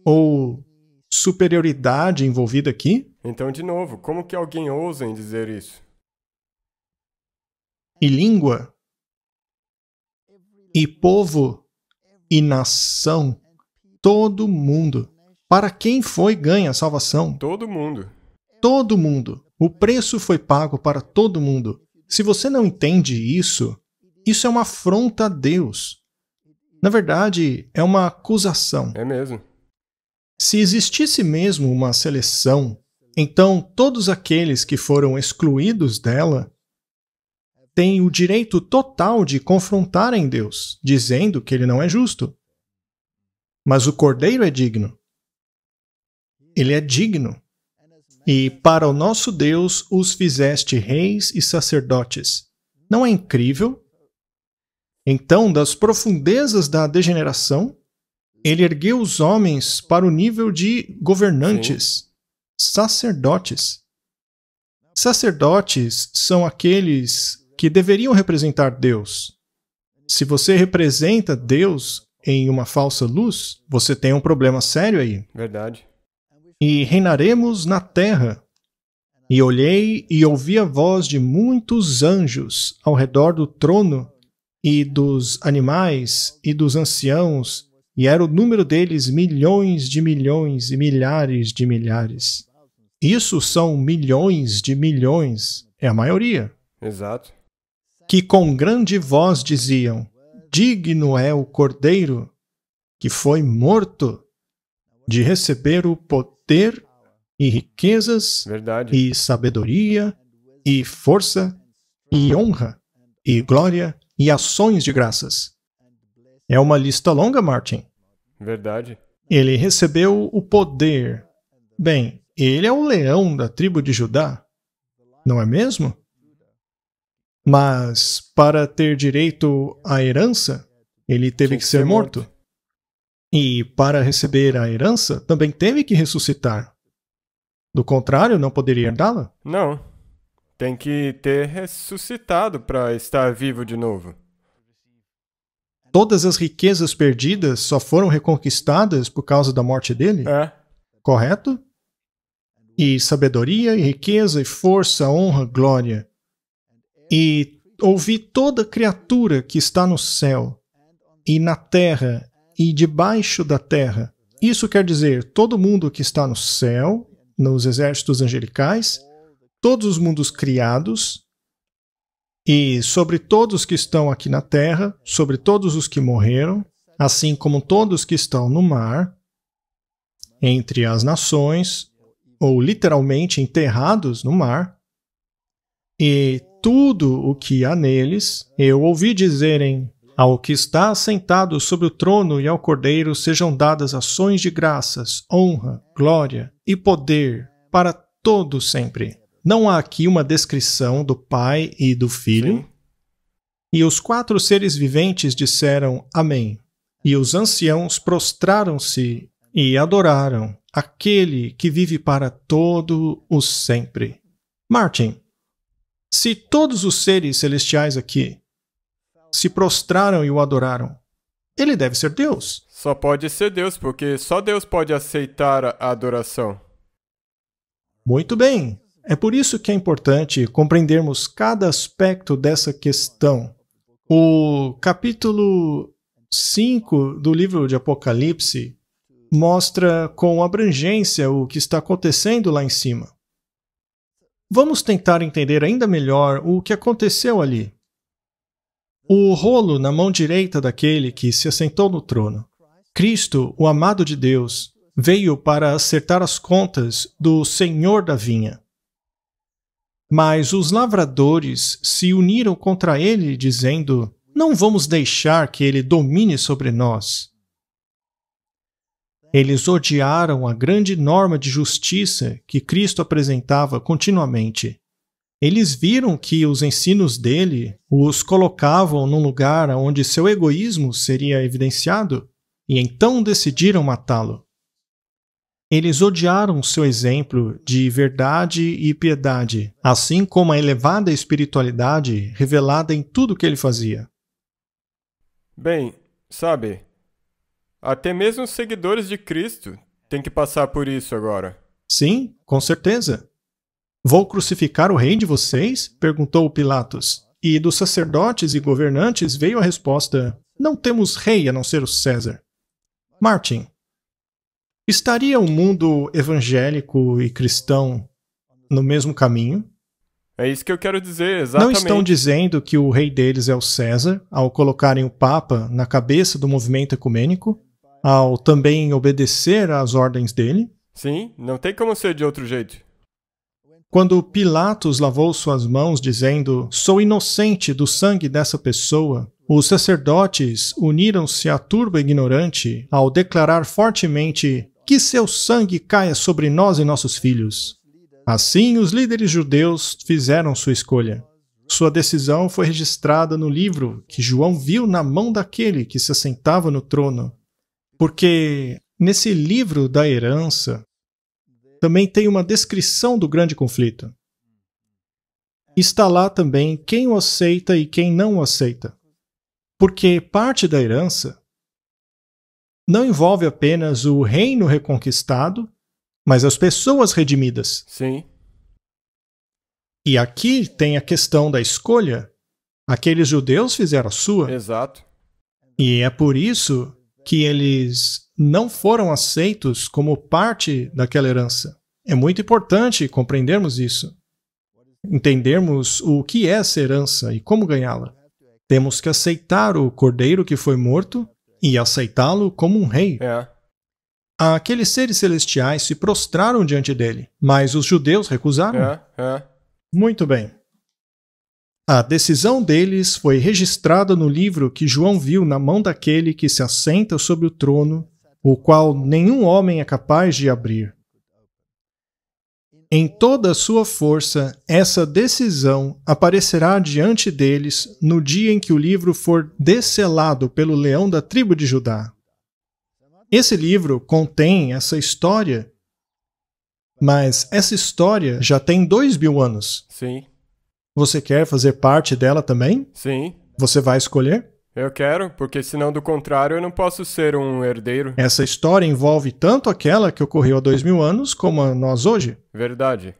ou superioridade envolvida aqui? Então, de novo, como que alguém ousa em dizer isso? E língua, e povo, e nação, todo mundo. Para quem foi ganha a salvação? Todo mundo. Todo mundo. O preço foi pago para todo mundo. Se você não entende isso, isso é uma afronta a Deus. Na verdade, é uma acusação. É mesmo. Se existisse mesmo uma seleção, então todos aqueles que foram excluídos dela têm o direito total de confrontarem Deus, dizendo que ele não é justo. Mas o Cordeiro é digno. Ele é digno. E para o nosso Deus os fizeste reis e sacerdotes. Não é incrível? Então, das profundezas da degeneração, ele ergueu os homens para o nível de governantes, sacerdotes. Sacerdotes são aqueles que deveriam representar Deus. Se você representa Deus em uma falsa luz, você tem um problema sério aí. Verdade. E reinaremos na terra. E olhei e ouvi a voz de muitos anjos ao redor do trono, e dos animais, e dos anciãos, e era o número deles milhões de milhões e milhares de milhares. Isso são milhões de milhões, é a maioria. Exato. Que com grande voz diziam: digno é o Cordeiro, que foi morto, de receber o poder e riquezas, Verdade. e sabedoria, e força, e honra, e glória, e ações de graças. É uma lista longa, Martin. Verdade. Ele recebeu o poder. Bem, ele é o leão da tribo de Judá, não é mesmo? Mas, para ter direito à herança, ele teve que ser morto. E, para receber a herança, também teve que ressuscitar. Do contrário, não poderia herdá-la? Não. Tem que ter ressuscitado para estar vivo de novo. Todas as riquezas perdidas só foram reconquistadas por causa da morte dele? É. Correto? E sabedoria, e riqueza, e força, honra, glória. E ouvi toda criatura que está no céu, e na terra, e debaixo da terra. Isso quer dizer todo mundo que está no céu, nos exércitos angelicais, todos os mundos criados, e sobre todos que estão aqui na terra, sobre todos os que morreram, assim como todos que estão no mar, entre as nações, ou literalmente enterrados no mar, e tudo o que há neles, eu ouvi dizerem: ao que está assentado sobre o trono e ao Cordeiro sejam dadas ações de graças, honra, glória e poder para todo sempre. Não há aqui uma descrição do Pai e do Filho. Sim. E os 4 seres viventes disseram Amém. E os anciãos prostraram-se e adoraram aquele que vive para todo o sempre. Martin, se todos os seres celestiais aqui se prostraram e o adoraram, ele deve ser Deus. Só pode ser Deus, porque só Deus pode aceitar a adoração. Muito bem. É por isso que é importante compreendermos cada aspecto dessa questão. O capítulo 5 do livro de Apocalipse mostra com abrangência o que está acontecendo lá em cima. Vamos tentar entender ainda melhor o que aconteceu ali. O rolo na mão direita daquele que se assentou no trono. Cristo, o amado de Deus, veio para acertar as contas do Senhor da vinha. Mas os lavradores se uniram contra ele, dizendo: não vamos deixar que ele domine sobre nós. Eles odiaram a grande norma de justiça que Cristo apresentava continuamente. Eles viram que os ensinos dele os colocavam num lugar onde seu egoísmo seria evidenciado, e então decidiram matá-lo. Eles odiaram seu exemplo de verdade e piedade, assim como a elevada espiritualidade revelada em tudo que ele fazia. Bem, sabe, até mesmo os seguidores de Cristo têm que passar por isso agora. Sim, com certeza. Vou crucificar o rei de vocês? Perguntou Pilatos. E dos sacerdotes e governantes veio a resposta: não temos rei a não ser o César. Martin, estaria o mundo evangélico e cristão no mesmo caminho? É isso que eu quero dizer, Não exatamente. estão dizendo que o rei deles é o César, ao colocarem o Papa na cabeça do movimento ecumênico, ao também obedecer às ordens dele? Sim, não tem como ser de outro jeito. Quando Pilatos lavou suas mãos, dizendo: sou inocente do sangue dessa pessoa, os sacerdotes uniram-se à turba ignorante ao declarar fortemente: que seu sangue caia sobre nós e nossos filhos. Assim, os líderes judeus fizeram sua escolha. Sua decisão foi registrada no livro que João viu na mão daquele que se assentava no trono. Porque nesse livro da herança também tem uma descrição do grande conflito. Está lá também quem o aceita e quem não o aceita. Porque parte da herança não envolve apenas o reino reconquistado, mas as pessoas redimidas. Sim. E aqui tem a questão da escolha. Aqueles judeus fizeram a sua. Exato. E é por isso que eles não foram aceitos como parte daquela herança. É muito importante compreendermos isso. Entendermos o que é essa herança e como ganhá-la. Temos que aceitar o cordeiro que foi morto e aceitá-lo como um rei. É. Aqueles seres celestiais se prostraram diante dele, mas os judeus recusaram. É. Muito bem. A decisão deles foi registrada no livro que João viu na mão daquele que se assenta sobre o trono, o qual nenhum homem é capaz de abrir. Em toda a sua força, essa decisão aparecerá diante deles no dia em que o livro for desselado pelo leão da tribo de Judá. Esse livro contém essa história, mas essa história já tem 2000 anos. Sim. Você quer fazer parte dela também? Sim. Você vai escolher? Eu quero, porque senão do contrário eu não posso ser um herdeiro. Essa história envolve tanto aquela que ocorreu há 2000 anos como a nós hoje. Verdade.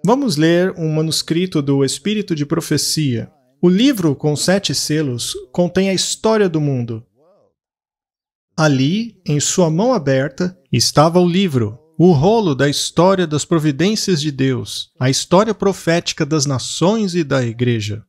Vamos ler um manuscrito do Espírito de Profecia. O livro com 7 selos contém a história do mundo. Ali, em sua mão aberta, estava o livro, o rolo da história das providências de Deus, a história profética das nações e da Igreja.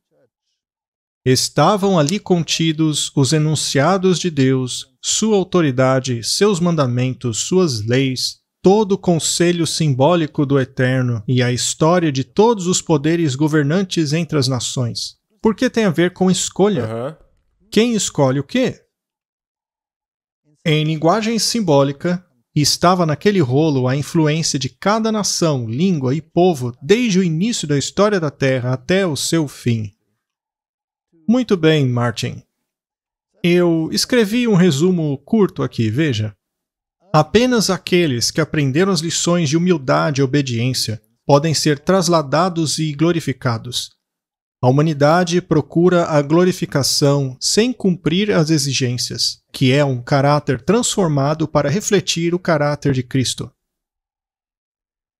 Estavam ali contidos os enunciados de Deus, sua autoridade, seus mandamentos, suas leis, todo o conselho simbólico do Eterno e a história de todos os poderes governantes entre as nações. Porque tem a ver com escolha. Aham. Quem escolhe o quê? Em linguagem simbólica, estava naquele rolo a influência de cada nação, língua e povo desde o início da história da Terra até o seu fim. Muito bem, Martin. Eu escrevi um resumo curto aqui, veja. Apenas aqueles que aprenderam as lições de humildade e obediência podem ser trasladados e glorificados. A humanidade procura a glorificação sem cumprir as exigências, que é um caráter transformado para refletir o caráter de Cristo.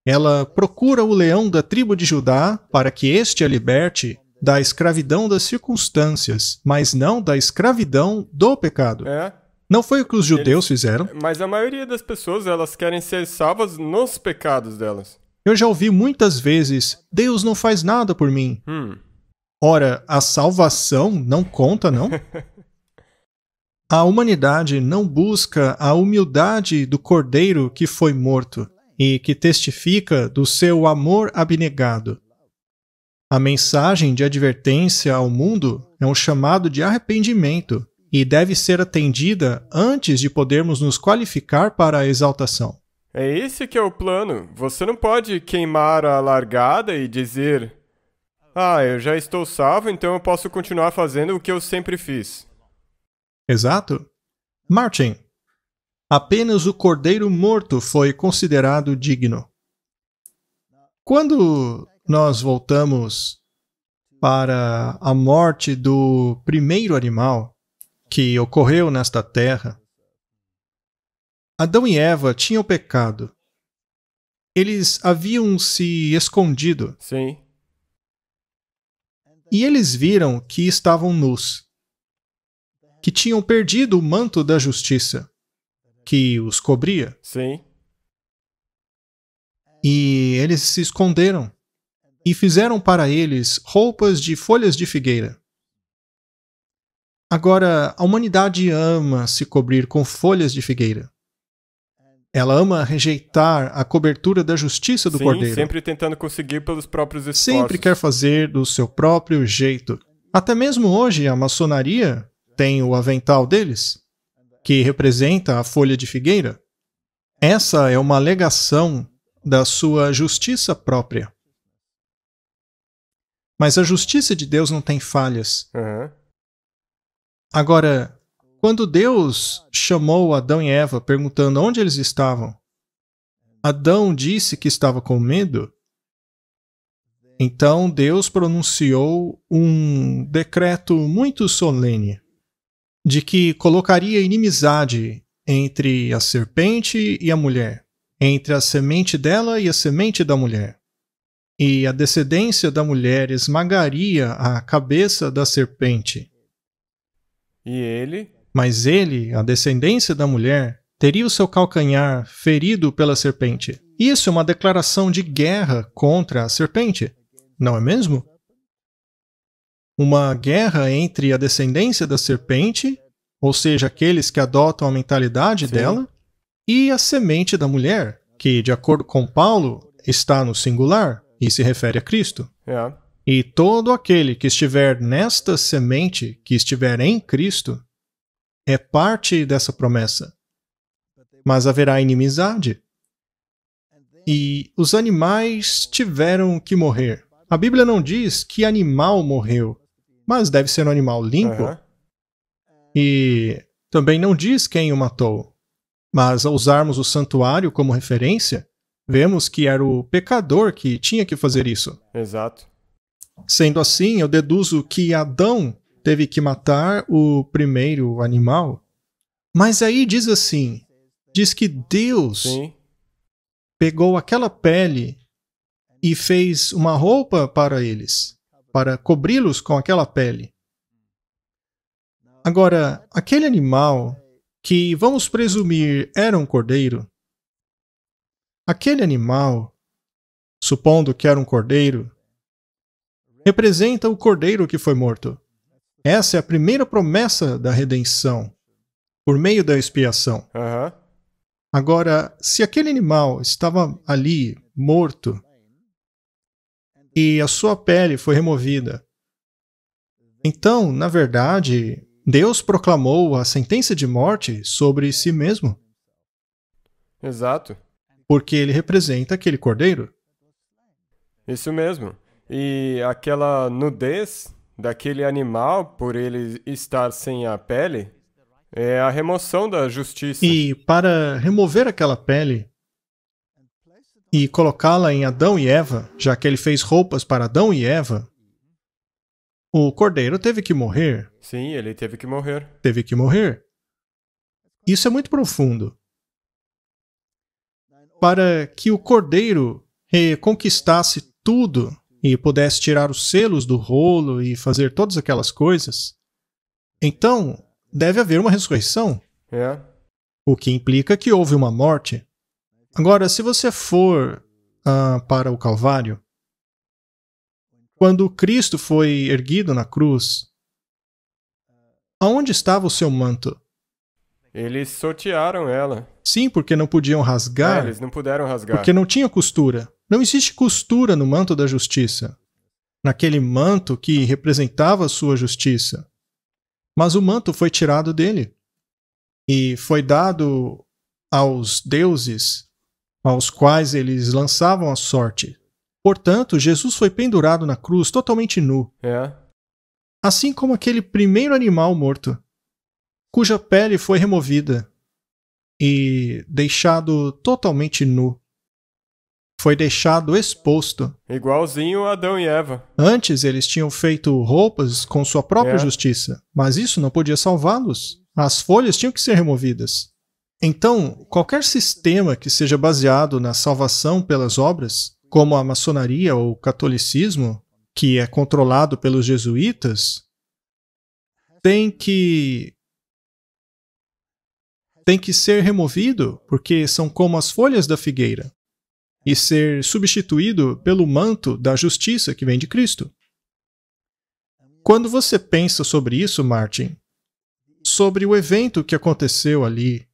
Ela procura o leão da tribo de Judá para que este a liberte da escravidão das circunstâncias, mas não da escravidão do pecado. É. Não foi o que os judeus fizeram? Mas a maioria das pessoas, elas querem ser salvas nos pecados delas. Eu já ouvi muitas vezes: Deus não faz nada por mim. Ora, a salvação não conta, não? A humanidade não busca a humildade do Cordeiro que foi morto e que testifica do seu amor abnegado. A mensagem de advertência ao mundo é um chamado de arrependimento e deve ser atendida antes de podermos nos qualificar para a exaltação. É esse que é o plano. Você não pode queimar a largada e dizer: eu já estou salvo, então eu posso continuar fazendo o que eu sempre fiz. Exato. Martin, Apenas o cordeiro morto foi considerado digno. Quando nós voltamos para a morte do primeiro animal que ocorreu nesta terra, Adão e Eva tinham pecado. Eles haviam se escondido. Sim. E eles viram que estavam nus, que tinham perdido o manto da justiça, que os cobria. Sim. E eles se esconderam e fizeram para eles roupas de folhas de figueira. Agora, a humanidade ama se cobrir com folhas de figueira. Ela ama rejeitar a cobertura da justiça do Sim, cordeiro. sempre tentando conseguir pelos próprios esforços. Sempre quer fazer do seu próprio jeito. Até mesmo hoje, a maçonaria tem o avental deles, que representa a folha de figueira. Essa é uma alegação da sua justiça própria. Mas a justiça de Deus não tem falhas. Uhum. Agora, quando Deus chamou Adão e Eva perguntando onde eles estavam, Adão disse que estava com medo. Então Deus pronunciou um decreto muito solene de que colocaria inimizade entre a serpente e a mulher, entre a semente dela e a semente da mulher. E a descendência da mulher esmagaria a cabeça da serpente. E ele? Mas ele, a descendência da mulher, teria o seu calcanhar ferido pela serpente. Isso é uma declaração de guerra contra a serpente, não é mesmo? Uma guerra entre a descendência da serpente, ou seja, aqueles que adotam a mentalidade dela, e a semente da mulher, que, de acordo com Paulo, está no singular e se refere a Cristo. É. E todo aquele que estiver nesta semente, que estiver em Cristo, é parte dessa promessa. Mas haverá inimizade. E os animais tiveram que morrer. A Bíblia não diz que animal morreu, mas deve ser um animal limpo. Uhum. E também não diz quem o matou. Mas ao usarmos o santuário como referência, vemos que era o pecador que tinha que fazer isso. Exato. Sendo assim, eu deduzo que Adão teve que matar o primeiro animal. Mas aí diz assim, diz que Deus Sim. pegou aquela pele e fez uma roupa para eles, para cobri-los com aquela pele. Agora, aquele animal que vamos presumir era um cordeiro, aquele animal, supondo que era um cordeiro, representa o cordeiro que foi morto. Essa é a primeira promessa da redenção, por meio da expiação. Uhum. Agora, se aquele animal estava ali, morto, e a sua pele foi removida, então, na verdade, Deus proclamou a sentença de morte sobre si mesmo, Exato. porque ele representa aquele cordeiro. Isso mesmo. E aquela nudez daquele animal, por ele estar sem a pele, é a remoção da justiça. E para remover aquela pele e colocá-la em Adão e Eva, já que ele fez roupas para Adão e Eva, o cordeiro teve que morrer. Sim, ele teve que morrer. Teve que morrer. Isso é muito profundo. Para que o cordeiro reconquistasse tudo e pudesse tirar os selos do rolo e fazer todas aquelas coisas, então deve haver uma ressurreição, É. o que implica que houve uma morte. Agora, se você for para o Calvário, quando Cristo foi erguido na cruz, aonde estava o seu manto? Eles sortearam ela. Sim, porque não podiam rasgar, Eles não puderam rasgar. porque não tinha costura. Não existe costura no manto da justiça, naquele manto que representava a sua justiça. Mas o manto foi tirado dele e foi dado aos deuses, aos quais eles lançavam a sorte. Portanto, Jesus foi pendurado na cruz totalmente nu, É. assim como aquele primeiro animal morto, cuja pele foi removida. e deixado totalmente nu. Foi deixado exposto. Igualzinho Adão e Eva. Antes eles tinham feito roupas com sua própria justiça, mas isso não podia salvá-los. As folhas tinham que ser removidas. Então, qualquer sistema que seja baseado na salvação pelas obras, como a maçonaria ou o catolicismo, que é controlado pelos jesuítas, tem que ser removido, porque são como as folhas da figueira, e ser substituído pelo manto da justiça que vem de Cristo. Quando você pensa sobre isso, Martin, sobre o evento que aconteceu ali,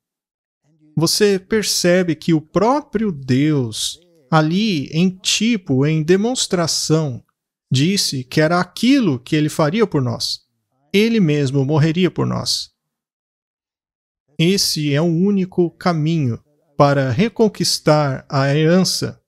você percebe que o próprio Deus, ali em tipo, em demonstração, disse que era aquilo que ele faria por nós. Ele mesmo morreria por nós. Esse é o único caminho para reconquistar a herança.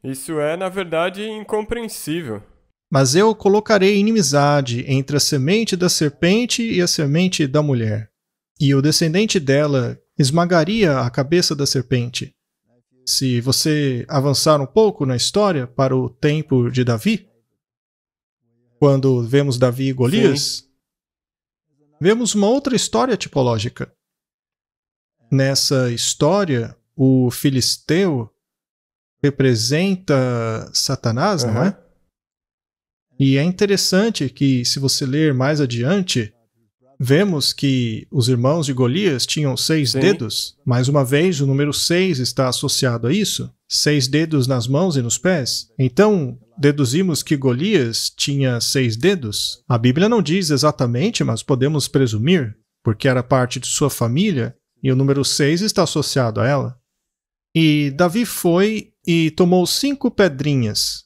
Isso é, na verdade, incompreensível. Mas eu colocarei inimizade entre a semente da serpente e a semente da mulher, e o descendente dela esmagaria a cabeça da serpente. Se você avançar um pouco na história para o tempo de Davi, quando vemos Davi e Golias, vemos uma outra história tipológica. Nessa história, o filisteu representa Satanás, não é? E é interessante que, se você ler mais adiante, vemos que os irmãos de Golias tinham 6 dedos. Mais uma vez, o número 6 está associado a isso. 6 dedos nas mãos e nos pés. Então, deduzimos que Golias tinha 6 dedos. A Bíblia não diz exatamente, mas podemos presumir, porque era parte de sua família, e o número 6 está associado a ela. E Davi foi e tomou 5 pedrinhas.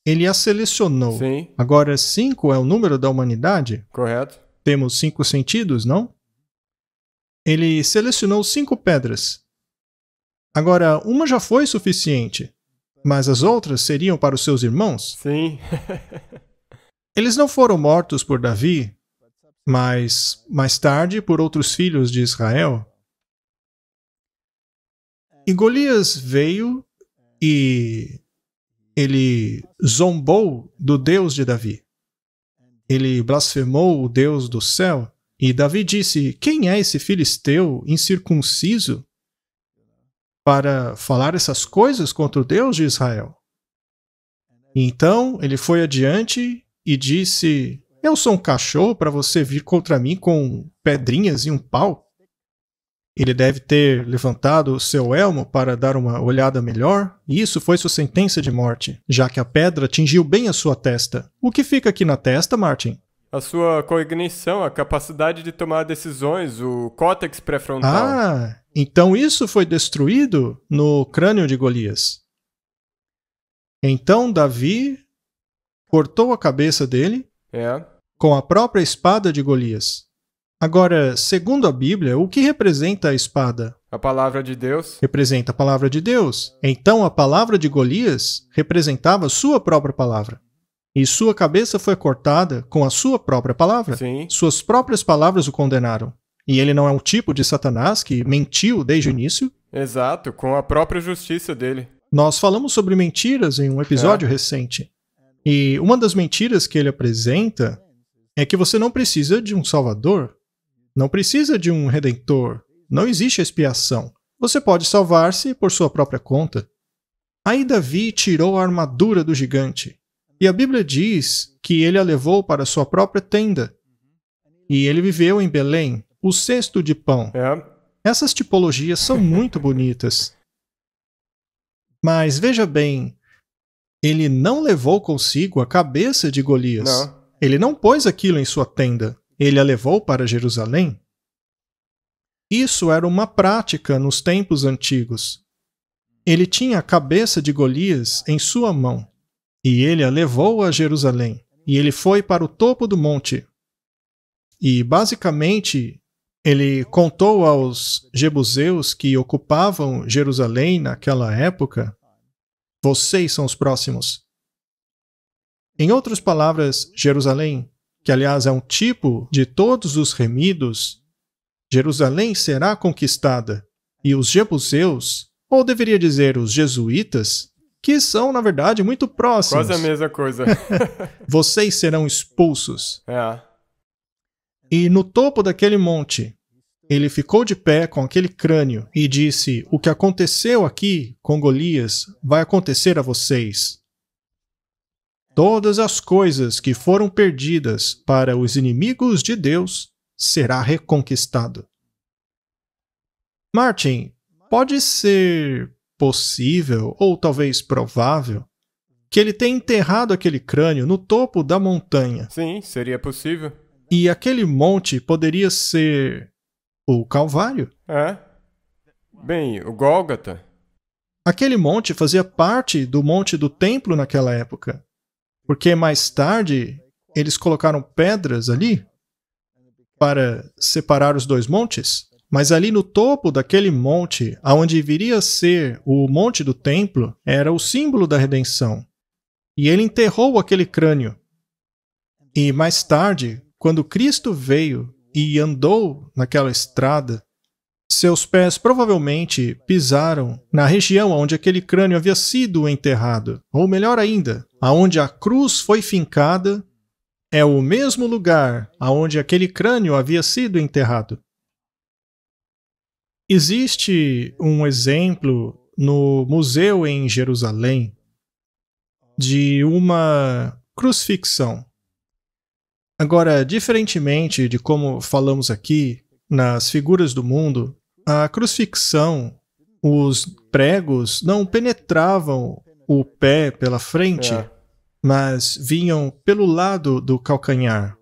Ele as selecionou. Sim. Agora, 5 é o número da humanidade? Correto. Temos 5 sentidos, não? Ele selecionou 5 pedras. Agora, uma já foi suficiente, mas as outras seriam para os seus irmãos? Sim. Eles não foram mortos por Davi, mas mais tarde por outros filhos de Israel. E Golias veio e ele zombou do Deus de Davi. Ele blasfemou o Deus do céu. E Davi disse: quem é esse filisteu incircunciso para falar essas coisas contra o Deus de Israel? E então ele foi adiante e disse: eu sou um cachorro para você vir contra mim com pedrinhas e um pau? Ele deve ter levantado o seu elmo para dar uma olhada melhor, e isso foi sua sentença de morte, já que a pedra atingiu bem a sua testa. O que fica aqui na testa, Martin? A sua cognição, a capacidade de tomar decisões, o córtex pré-frontal. Ah, então isso foi destruído no crânio de Golias. Então Davi cortou a cabeça dele com a própria espada de Golias. Agora, segundo a Bíblia, o que representa a espada? A palavra de Deus. Representa a palavra de Deus. Então a palavra de Golias representava sua própria palavra. E sua cabeça foi cortada com a sua própria palavra. Sim. Suas próprias palavras o condenaram. E ele não é um tipo de Satanás que mentiu desde o início? Exato, com a própria justiça dele. Nós falamos sobre mentiras em um episódio recente. E uma das mentiras que ele apresenta é que você não precisa de um salvador. Não precisa de um redentor. Não existe expiação. Você pode salvar-se por sua própria conta. Aí Davi tirou a armadura do gigante. E a Bíblia diz que ele a levou para sua própria tenda. E ele viveu em Belém, o cesto de pão. Essas tipologias são muito bonitas. Mas veja bem, ele não levou consigo a cabeça de Golias. Não. Ele não pôs aquilo em sua tenda. Ele a levou para Jerusalém. Isso era uma prática nos tempos antigos. Ele tinha a cabeça de Golias em sua mão. E ele a levou a Jerusalém. E ele foi para o topo do monte. E, basicamente, ele contou aos jebuseus que ocupavam Jerusalém naquela época: vocês são os próximos. Em outras palavras, Jerusalém, que aliás é um tipo de todos os remidos, Jerusalém será conquistada, e os jebuseus, ou deveria dizer os jesuítas, que são, na verdade, muito próximos. Quase a mesma coisa. Vocês serão expulsos. É. E no topo daquele monte, ele ficou de pé com aquele crânio e disse: o que aconteceu aqui com Golias vai acontecer a vocês. Todas as coisas que foram perdidas para os inimigos de Deus será reconquistado. Martin, pode ser possível, ou talvez provável, que ele tenha enterrado aquele crânio no topo da montanha. Sim, seria possível. E aquele monte poderia ser o Calvário. É. Bem, o Gólgota. Aquele monte fazia parte do monte do templo naquela época, porque mais tarde eles colocaram pedras ali para separar os dois montes. Mas ali no topo daquele monte, aonde viria a ser o monte do templo, era o símbolo da redenção. E ele enterrou aquele crânio. E mais tarde, quando Cristo veio e andou naquela estrada, seus pés provavelmente pisaram na região onde aquele crânio havia sido enterrado. Ou melhor ainda, aonde a cruz foi fincada, é o mesmo lugar aonde aquele crânio havia sido enterrado. Existe um exemplo no museu em Jerusalém de uma crucifixão. Agora, diferentemente de como falamos aqui, nas figuras do mundo, a crucifixão, os pregos não penetravam o pé pela frente, mas vinham pelo lado do calcanhar.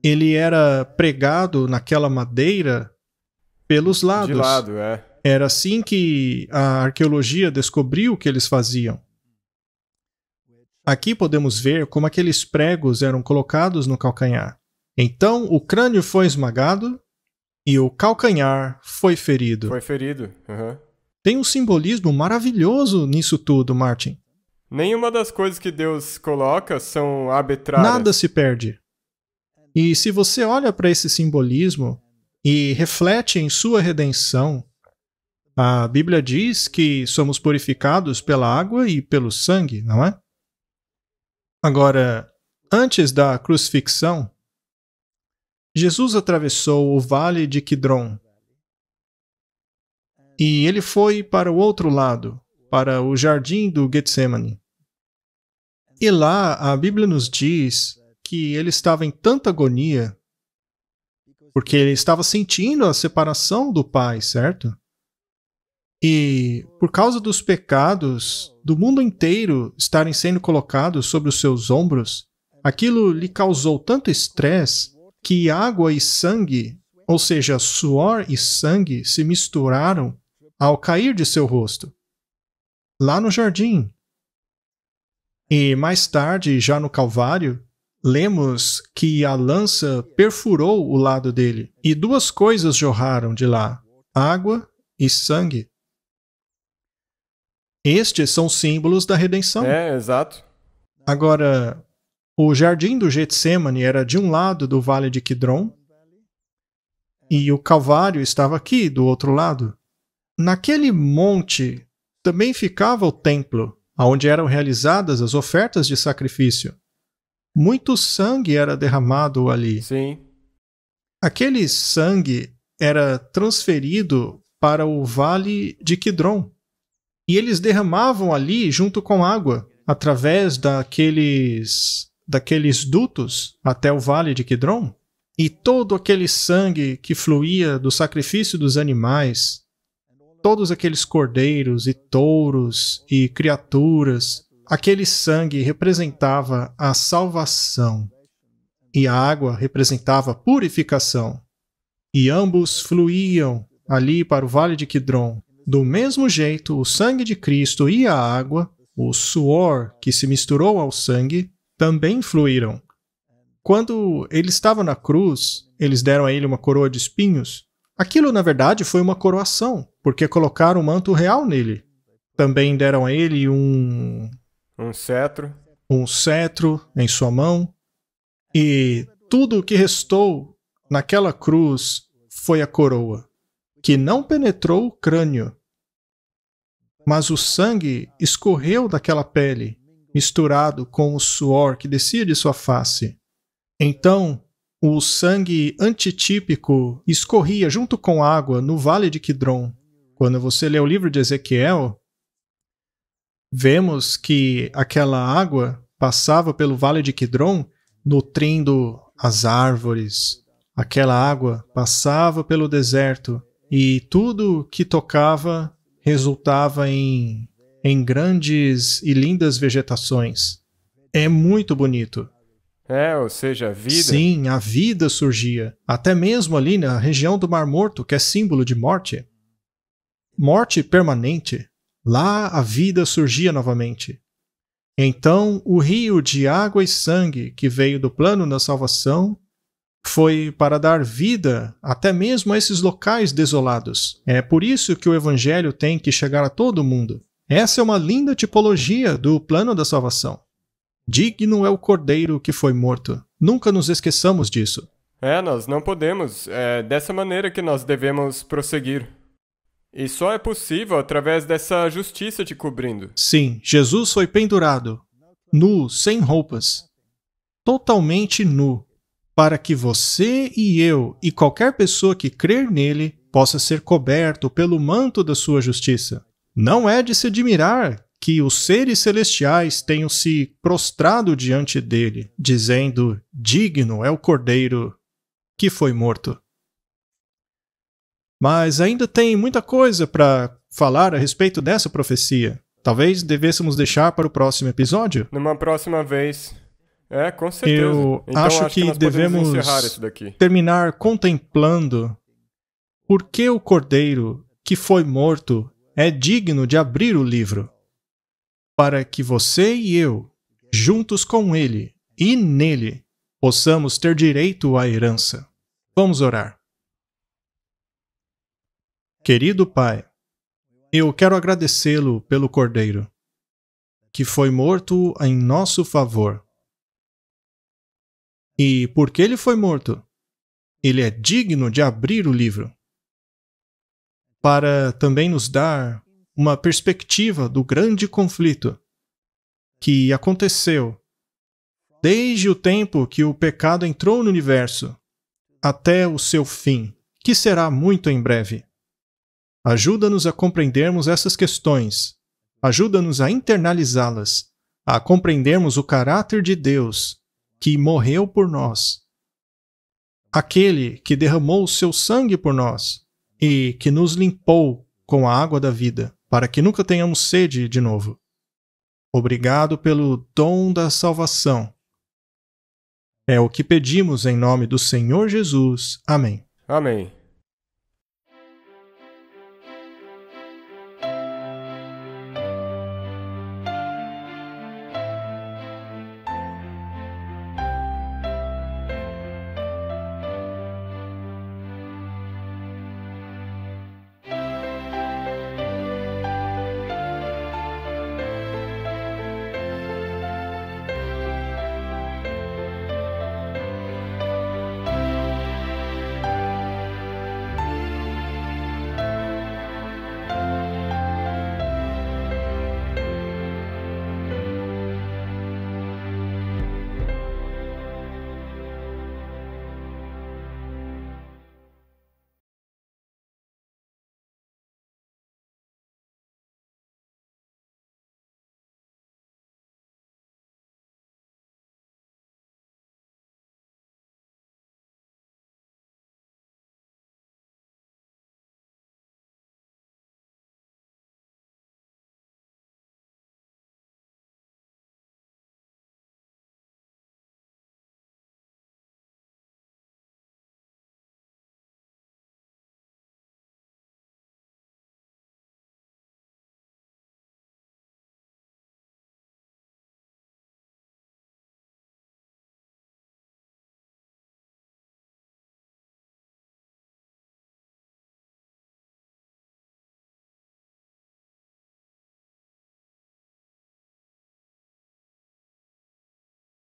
Ele era pregado naquela madeira pelos lados. De lado, é. Era assim que a arqueologia descobriu o que eles faziam. Aqui podemos ver como aqueles pregos eram colocados no calcanhar. Então, o crânio foi esmagado e o calcanhar foi ferido. Foi ferido. Uhum. Tem um simbolismo maravilhoso nisso tudo, Martin. Nenhuma das coisas que Deus coloca são arbitrárias. Nada se perde. E se você olha para esse simbolismo e reflete em sua redenção, a Bíblia diz que somos purificados pela água e pelo sangue, não é? Agora, antes da crucifixão, Jesus atravessou o vale de Quidrom e ele foi para o outro lado, para o jardim do Getsemane. E lá a Bíblia nos diz que ele estava em tanta agonia porque ele estava sentindo a separação do Pai, certo? E por causa dos pecados do mundo inteiro estarem sendo colocados sobre os seus ombros, aquilo lhe causou tanto estresse que água e sangue, ou seja, suor e sangue, se misturaram ao cair de seu rosto, lá no jardim. E mais tarde, já no Calvário, lemos que a lança perfurou o lado dele, e duas coisas jorraram de lá, água e sangue. Estes são símbolos da redenção. É, exato. Agora, o jardim do Getsemane era de um lado do vale de Quidrom, e o Calvário estava aqui, do outro lado. Naquele monte também ficava o templo, onde eram realizadas as ofertas de sacrifício. Muito sangue era derramado ali. Sim. Aquele sangue era transferido para o vale de Quidrom. E eles derramavam ali junto com água, através daqueles dutos até o vale de Quidrom. E todo aquele sangue que fluía do sacrifício dos animais, todos aqueles cordeiros e touros e criaturas, aquele sangue representava a salvação e a água representava a purificação. E ambos fluíam ali para o vale de Quidrom. Do mesmo jeito, o sangue de Cristo e a água, o suor que se misturou ao sangue, também fluíram. Quando ele estava na cruz, eles deram a ele uma coroa de espinhos. Aquilo, na verdade, foi uma coroação, porque colocaram um manto real nele. Também deram a ele um cetro em sua mão. E tudo o que restou naquela cruz foi a coroa, que não penetrou o crânio, mas o sangue escorreu daquela pele, misturado com o suor que descia de sua face. Então, o sangue antitípico escorria junto com água no vale de Quidron. Quando você lê o livro de Ezequiel, vemos que aquela água passava pelo vale de Quidron, nutrindo as árvores. Aquela água passava pelo deserto e tudo que tocava resultava em grandes e lindas vegetações. É muito bonito. Ou seja, a vida. Sim, a vida surgia. Até mesmo ali na região do Mar Morto, que é símbolo de morte. Morte permanente. Lá a vida surgia novamente. Então, o rio de água e sangue que veio do plano da salvação foi para dar vida até mesmo a esses locais desolados. É por isso que o evangelho tem que chegar a todo mundo. Essa é uma linda tipologia do plano da salvação. Digno é o cordeiro que foi morto. Nunca nos esqueçamos disso. Nós não podemos. É dessa maneira que nós devemos prosseguir. E só é possível através dessa justiça te cobrindo. Sim, Jesus foi pendurado, nu, sem roupas, totalmente nu, para que você e eu e qualquer pessoa que crer nele possa ser coberto pelo manto da sua justiça. Não é de se admirar que os seres celestiais tenham se prostrado diante dele, dizendo: digno é o cordeiro que foi morto. Mas ainda tem muita coisa para falar a respeito dessa profecia. Talvez devêssemos deixar para o próximo episódio? Numa próxima vez. Com certeza. Eu então, acho que nós devemos encerrar isso daqui. terminar contemplando por que o cordeiro que foi morto é digno de abrir o livro, para que você e eu, juntos com ele e nele, possamos ter direito à herança. Vamos orar. Querido Pai, eu quero agradecê-lo pelo Cordeiro, que foi morto em nosso favor. E porque ele foi morto, ele é digno de abrir o livro, para também nos dar uma perspectiva do grande conflito que aconteceu desde o tempo que o pecado entrou no universo até o seu fim, que será muito em breve. Ajuda-nos a compreendermos essas questões. Ajuda-nos a internalizá-las, a compreendermos o caráter de Deus que morreu por nós. Aquele que derramou o seu sangue por nós e que nos limpou com a água da vida, para que nunca tenhamos sede de novo. Obrigado pelo dom da salvação. É o que pedimos em nome do Senhor Jesus. Amém. Amém.